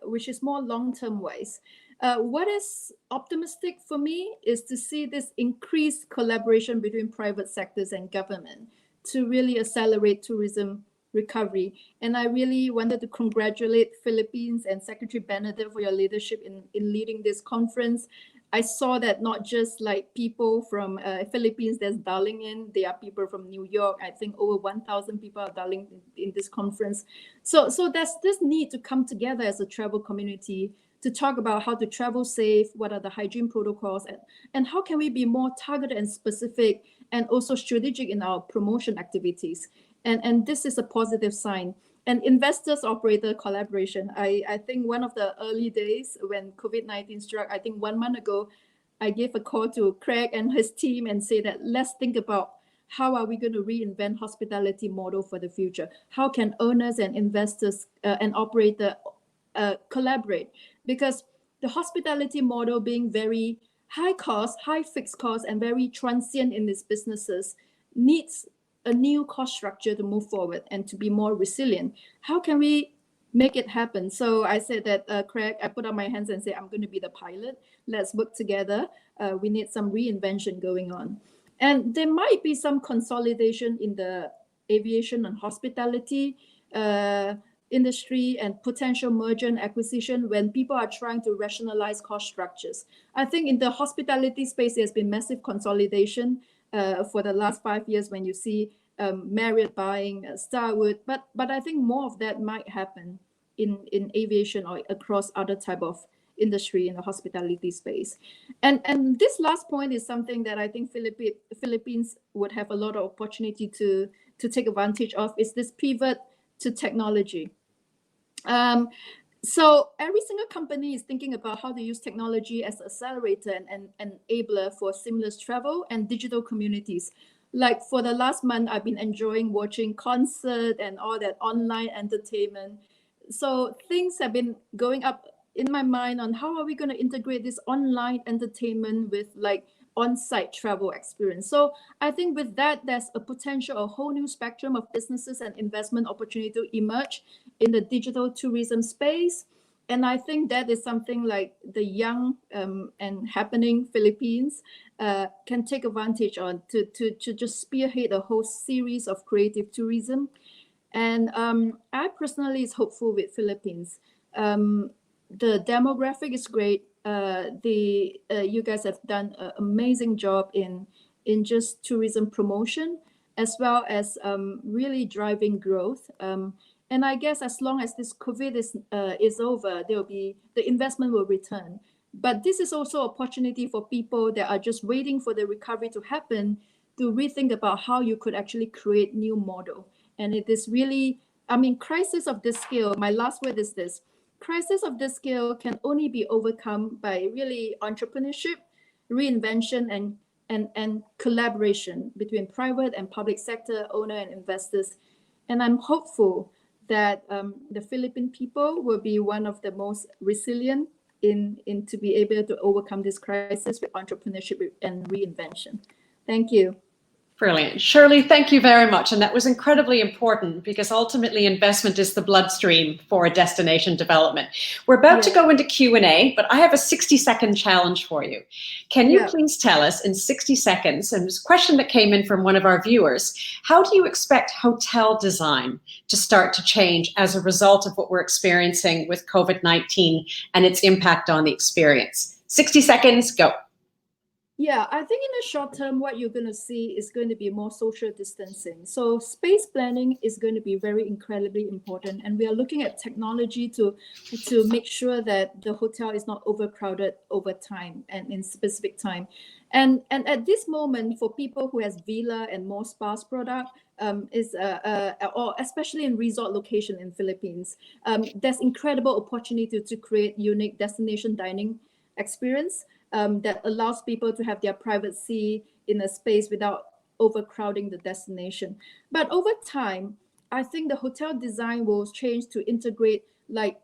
which is more long-term wise. What is optimistic for me is to see this increased collaboration between private sectors and government to really accelerate tourism recovery. And I really wanted to congratulate Philippines and Secretary Benedict for your leadership in leading this conference. I saw that not just like people from Philippines that's dialing in, there are people from New York. I think over 1,000 people are dialing in this conference. So there's this need to come together as a travel community to talk about how to travel safe, what are the hygiene protocols, and how can we be more targeted and specific and also strategic in our promotion activities. And this is a positive sign. And investors-operator collaboration. I think one of the early days when COVID-19 struck, I think 1 month ago, I gave a call to Craig and his team and say that let's think about how are we going to reinvent hospitality model for the future? How can owners and investors and operator collaborate? Because the hospitality model being very high cost, high fixed cost, and very transient in its businesses needs a new cost structure to move forward and to be more resilient. How can we make it happen? So I said that, Craig, I put up my hands and say, I'm going to be the pilot. Let's work together. We need some reinvention going on. And there might be some consolidation in the aviation and hospitality industry and potential merger and acquisition when people are trying to rationalize cost structures. I think in the hospitality space, there's been massive consolidation for the last 5 years when you see Marriott buying Starwood, but I think more of that might happen in aviation or across other type of industry in the hospitality space. And this last point is something that I think Philippines would have a lot of opportunity to take advantage of, is this pivot to technology. So every single company is thinking about how to use technology as an accelerator and enabler for seamless travel and digital communities. Like for the last month, I've been enjoying watching concert and all that online entertainment. So things have been going up in my mind on how are we going to integrate this online entertainment with like on-site travel experience. So I think with that, there's a potential, a whole new spectrum of businesses and investment opportunity to emerge in the digital tourism space. And I think that is something like the young and happening Philippines can take advantage on to just spearhead a whole series of creative tourism. And I personally is hopeful with Philippines. The demographic is great. You guys have done an amazing job in just tourism promotion, as well as really driving growth. And I guess as long as this COVID is over, the investment will return. But this is also opportunity for people that are just waiting for the recovery to happen to rethink about how you could actually create new model. And it is really, I mean, crisis of this scale. My last word is this: crisis of this scale can only be overcome by really entrepreneurship, reinvention, and collaboration between private and public sector owner and investors. And I'm hopeful that the Philippine people will be one of the most resilient in to be able to overcome this crisis with entrepreneurship and reinvention. Thank you. Brilliant. Shirley, thank you very much. And that was incredibly important because ultimately investment is the bloodstream for a destination development. We're about to go into Q&A, but I have a 60-second challenge for you. Can you please tell us in 60 seconds, and this question that came in from one of our viewers, how do you expect hotel design to start to change as a result of what we're experiencing with COVID-19 and its impact on the experience? 60 seconds, go. Yeah, I think in the short term, what you're going to see is going to be more social distancing. So space planning is going to be very incredibly important. And we are looking at technology to make sure that the hotel is not overcrowded over time and in specific time. And at this moment, for people who has villa and more sparse product, or especially in resort location in Philippines, there's incredible opportunity to create unique destination dining experience that allows people to have their privacy in a space without overcrowding the destination. But over time, I think the hotel design will change to integrate like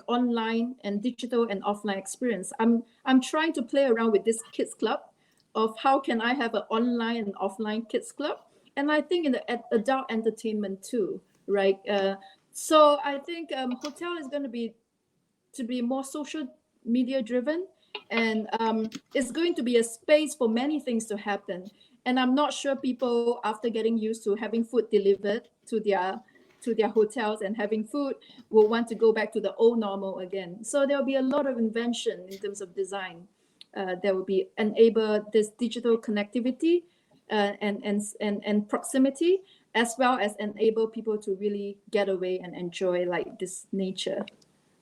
online and digital and offline experience. I'm trying to play around with this kids club of how can I have an online and offline kids club, and I think in the adult entertainment too, right? So I think hotel is going to be more social media driven. And it's going to be a space for many things to happen. And I'm not sure people, after getting used to having food delivered to their hotels and having food, will want to go back to the old normal again. So there will be a lot of invention in terms of design that will be enable this digital connectivity and proximity, as well as enable people to really get away and enjoy like this nature.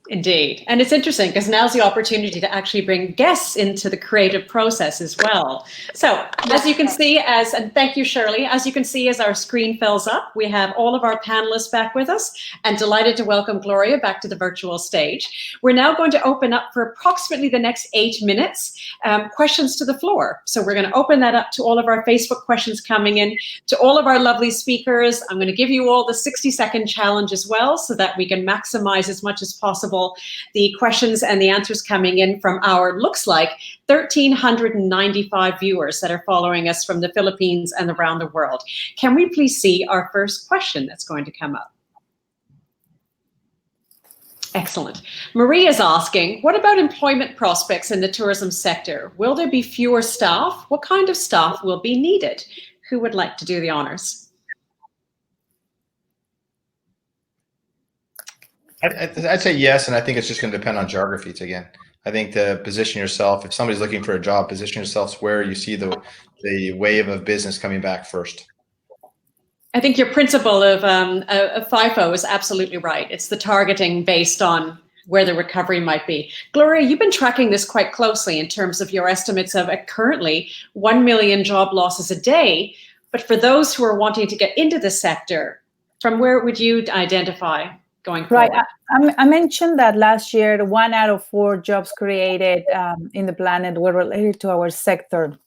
Indeed. And it's interesting because now's the opportunity to actually bring guests into the creative process as well. So as you can see, and thank you, Shirley, as you can see, as our screen fills up, we have all of our panelists back with us, and delighted to welcome Gloria back to the virtual stage. We're now going to open up for approximately the next 8 minutes, questions to the floor. So we're going to open that up to all of our Facebook questions coming in, to all of our lovely speakers. I'm going to give you all the 60-second challenge as well, so that we can maximize as much as possible the questions and the answers coming in from our, looks like, 1,395 viewers that are following us from the Philippines and around the world. Can we please see our first question that's going to come up? Excellent. Marie is asking, what about employment prospects in the tourism sector? Will there be fewer staff? What kind of staff will be needed? Who would like to do the honors? I'd say yes, and I think it's just going to depend on geography again. I think to position yourself, if somebody's looking for a job, position yourself where you see the wave of business coming back first. I think your principle of FIFO is absolutely right. It's the targeting based on where the recovery might be. Gloria, you've been tracking this quite closely in terms of your estimates of currently 1 million job losses a day. But for those who are wanting to get into the sector, from where would you identify going forward? Right. I mentioned that last year, 1 out of 4 jobs created in the planet were related to our sector.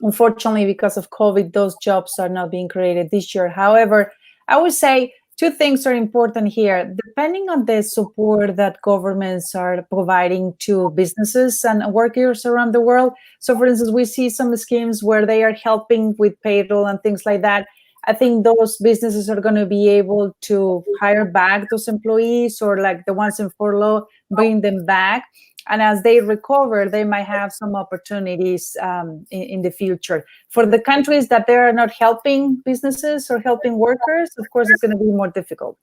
Unfortunately, because of COVID, those jobs are not being created this year. However, I would say 2 things are important here. Depending on the support that governments are providing to businesses and workers around the world. So, for instance, we see some schemes where they are helping with payroll and things like that. I think those businesses are going to be able to hire back those employees, or like the ones in furlough, bring them back. And as they recover, they might have some opportunities in the future. For the countries that they are not helping businesses or helping workers, of course, it's going to be more difficult.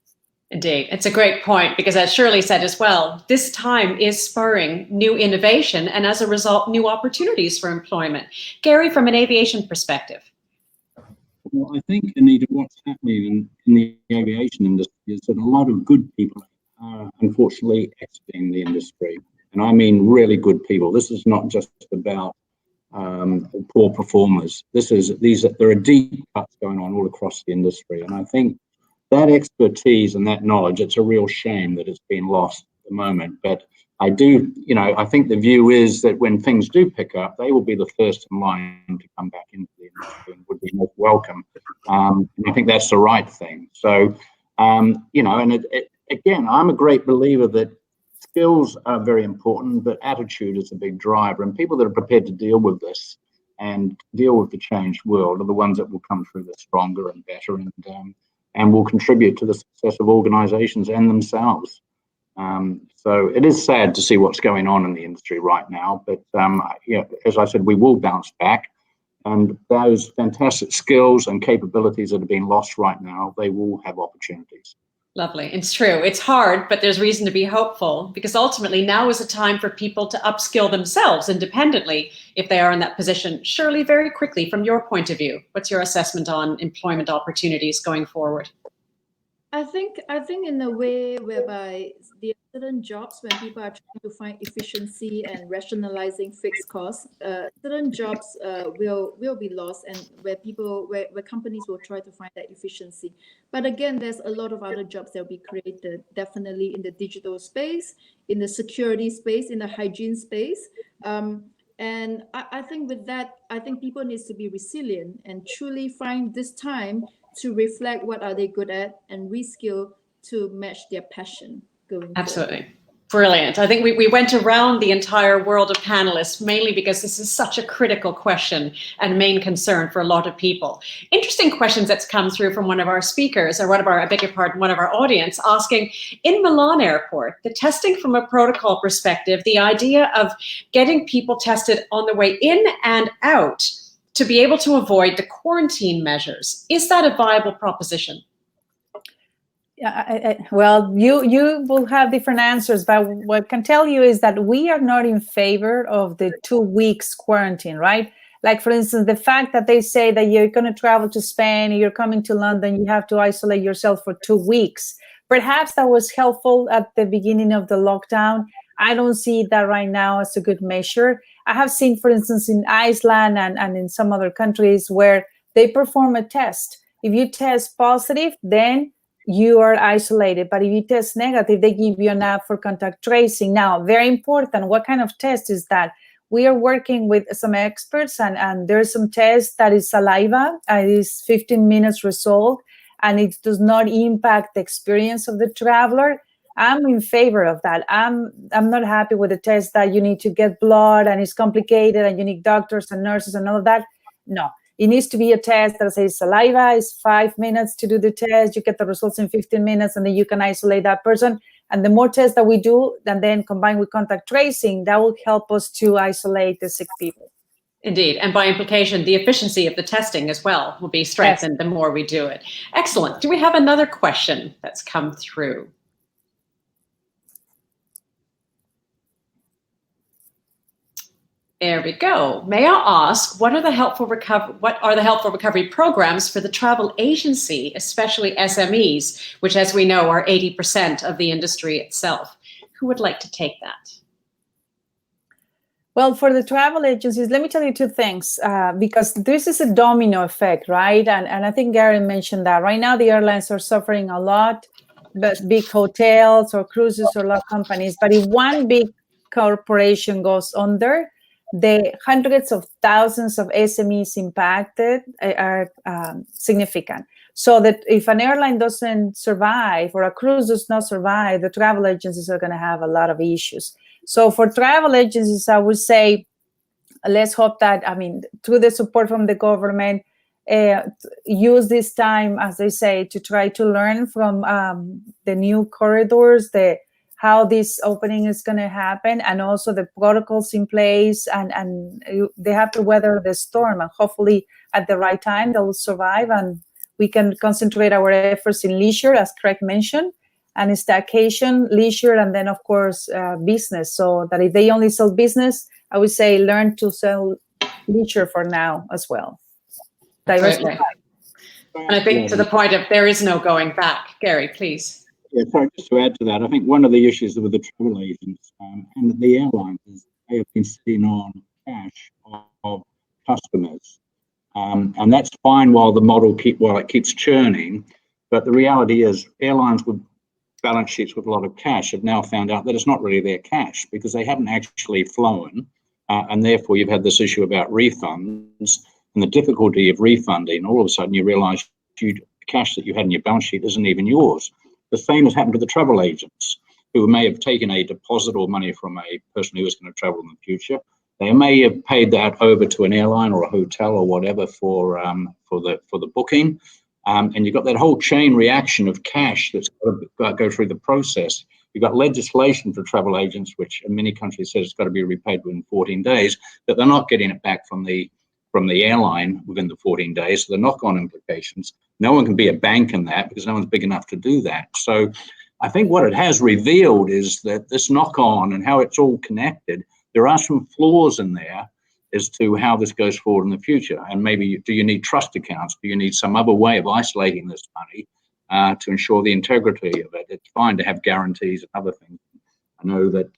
Indeed. It's a great point, because as Shirley said as well, this time is spurring new innovation and as a result, new opportunities for employment. Gary, from an aviation perspective. Well, I think, Anita, what's happening in the aviation industry is that a lot of good people are unfortunately exiting the industry. And I mean really good people. This is not just about poor performers. There are deep cuts going on all across the industry. And I think that expertise and that knowledge, it's a real shame that it's been lost. the moment. But I do, I think the view is that when things do pick up, they will be the first in line to come back into the industry and would be most welcome. And I think that's the right thing. So, and again, I'm a great believer that skills are very important, but attitude is a big driver. And people that are prepared to deal with this and deal with the changed world are the ones that will come through this stronger and better, and will contribute to the success of organizations and themselves. So it is sad to see what's going on in the industry right now, but as I said, we will bounce back, and those fantastic skills and capabilities that have been lost right now, they will have opportunities. Lovely. It's true. It's hard, but there's reason to be hopeful, because ultimately now is a time for people to upskill themselves independently if they are in that position. Shirley, very quickly, from your point of view, what's your assessment on employment opportunities going forward? I think in a way whereby there are certain jobs when people are trying to find efficiency and rationalizing fixed costs, certain jobs will be lost, and where companies will try to find that efficiency. But again, there's a lot of other jobs that will be created, definitely in the digital space, in the security space, in the hygiene space. And I think with that, I think people need to be resilient and truly find this time to reflect what are they good at and reskill to match their passion going Absolutely. forward. Brilliant. I think we went around the entire world of panelists, mainly because this is such a critical question and main concern for a lot of people. Interesting questions that's come through from one of our speakers, or one of our audience, asking, in Milan airport, the testing from a protocol perspective, the idea of getting people tested on the way in and out to be able to avoid the quarantine measures, is that a viable proposition? Well, you will have different answers, but what I can tell you is that we are not in favor of the 2 weeks quarantine, right? Like, for instance, the fact that they say that you're going to travel to Spain, you're coming to London, you have to isolate yourself for 2 weeks. Perhaps that was helpful at the beginning of the lockdown. I don't see that right now as a good measure. I have seen, for instance, in Iceland and in some other countries where they perform a test. If you test positive, then you are isolated. But if you test negative, they give you an app for contact tracing. Now, very important, what kind of test is that? We are working with some experts, and there's some test that is saliva. It is 15 minutes result, and it does not impact the experience of the traveler. I'm in favor of that. I'm not happy with the test that you need to get blood and it's complicated and you need doctors and nurses and all of that. No, it needs to be a test that says saliva is 5 minutes to do the test. You get the results in 15 minutes, and then you can isolate that person. And the more tests that we do, and then combined with contact tracing, that will help us to isolate the sick people. Indeed. And by implication, the efficiency of the testing as well will be strengthened the more we do it. Excellent. Do we have another question that's come through? There we go. May I ask, what are the helpful recovery programs for the travel agency, especially SMEs, which, as we know, are 80% of the industry itself? Who would like to take that? Well, for the travel agencies, let me tell you two things, because this is a domino effect, right? And I think Gary mentioned that. Right now, the airlines are suffering a lot, but big hotels or cruises or lot companies. But if one big corporation goes under, the hundreds of thousands of SMEs impacted are significant. So that if an airline doesn't survive or a cruise does not survive, the travel agencies are going to have a lot of issues. So for travel agencies, I would say, let's hope that, through the support from the government, use this time, as they say, to try to learn from the new corridors, how this opening is going to happen, and also the protocols in place, and they have to weather the storm, and hopefully at the right time they will survive, and we can concentrate our efforts in leisure, as Craig mentioned, and staycation, leisure, and then of course business. So that if they only sell business, I would say learn to sell leisure for now as well. Diversify. And I think to the point of there is no going back. Gary, please. Yeah, sorry, just to add to that, I think one of the issues with the travel agents and the airlines is they have been sitting on cash of customers. And that's fine while the model keeps churning. But the reality is airlines would balance sheets with a lot of cash have now found out that it's not really their cash because they haven't actually flown. And therefore, you've had this issue about refunds and the difficulty of refunding. All of a sudden, you realize the cash that you had in your balance sheet isn't even yours. The same has happened to the travel agents who may have taken a deposit or money from a person who is going to travel in the future. They may have paid that over to an airline or a hotel or whatever for the booking. And you've got that whole chain reaction of cash that's got to go through the process. You've got legislation for travel agents, which in many countries says it's got to be repaid within 14 days, but they're not getting it back from the airline within the 14 days. So the knock-on implications. No one can be a bank in that because no one's big enough to do that. So I think what it has revealed is that this knock-on and how it's all connected, there are some flaws in there as to how this goes forward in the future. And maybe, do you need trust accounts? Do you need some other way of isolating this money to ensure the integrity of it? It's fine to have guarantees and other things. I know that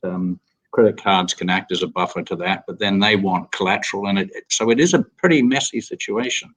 credit cards can act as a buffer to that, but then they want collateral in it. So it is a pretty messy situation.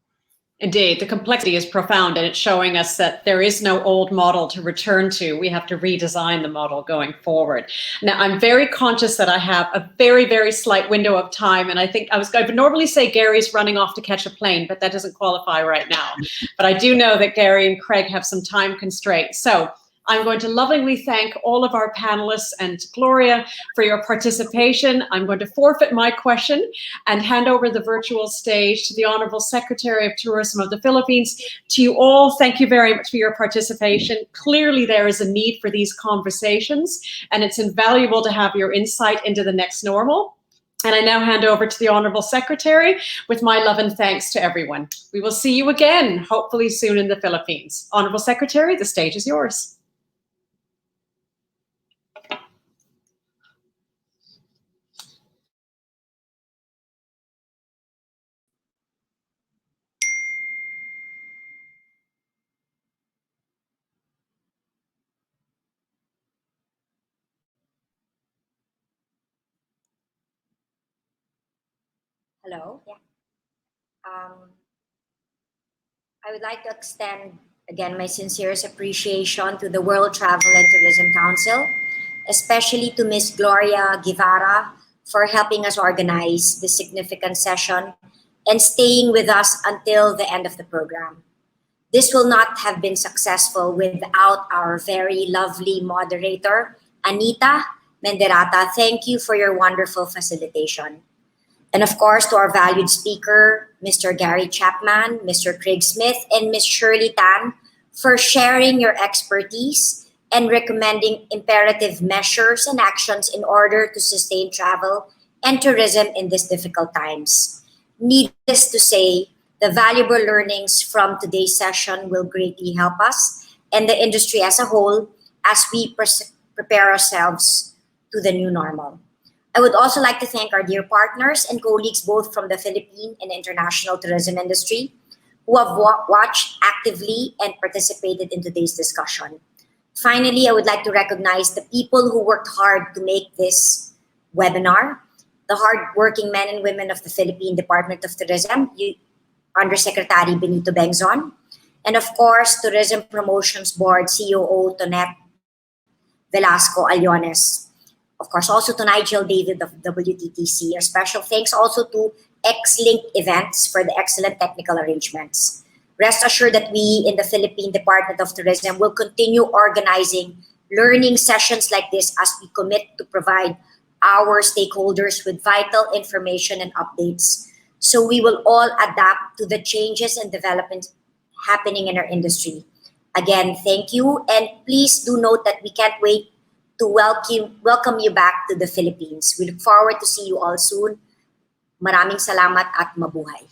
Indeed, the complexity is profound, and it's showing us that there is no old model to return to. We have to redesign the model going forward. Now, I'm very conscious that I have a very, very slight window of time, and I think I would normally say Gary's running off to catch a plane, but that doesn't qualify right now. But I do know that Gary and Craig have some time constraints. So I'm going to lovingly thank all of our panelists and Gloria for your participation. I'm going to forfeit my question and hand over the virtual stage to the Honorable Secretary of Tourism of the Philippines. To you all, thank you very much for your participation. Clearly, there is a need for these conversations, and it's invaluable to have your insight into the next normal. And I now hand over to the Honorable Secretary with my love and thanks to everyone. We will see you again, hopefully soon in the Philippines. Honorable Secretary, the stage is yours. Hello. Yeah. I would like to extend again my sincerest appreciation to the World Travel and Tourism Council, especially to Ms. Gloria Guevara for helping us organize this significant session and staying with us until the end of the program. This will not have been successful without our very lovely moderator, Anita Menderata. Thank you for your wonderful facilitation. And of course, to our valued speaker, Mr. Gary Chapman, Mr. Craig Smith, and Ms. Shirley Tan for sharing your expertise and recommending imperative measures and actions in order to sustain travel and tourism in these difficult times. Needless to say, the valuable learnings from today's session will greatly help us and the industry as a whole as we prepare ourselves to the new normal. I would also like to thank our dear partners and colleagues both from the Philippine and international tourism industry who have watched actively and participated in today's discussion. Finally, I would like to recognize the people who worked hard to make this webinar, the hardworking men and women of the Philippine Department of Tourism, Undersecretary Benito Bengzon, and of course, Tourism Promotions Board COO Tonette Velasco Aliones. Of course, also to Nigel David of Wttc. A special thanks also to Exlinkevents for the excellent technical arrangements. Rest assured that we in the Philippine Department of Tourism will continue organizing learning sessions like this as we commit to provide our stakeholders with vital information and updates. So we will all adapt to the changes and developments happening in our industry. Again, thank you. And please do note that we can't wait to welcome you back to the Philippines. We look forward to see you all soon. Maraming salamat at mabuhay.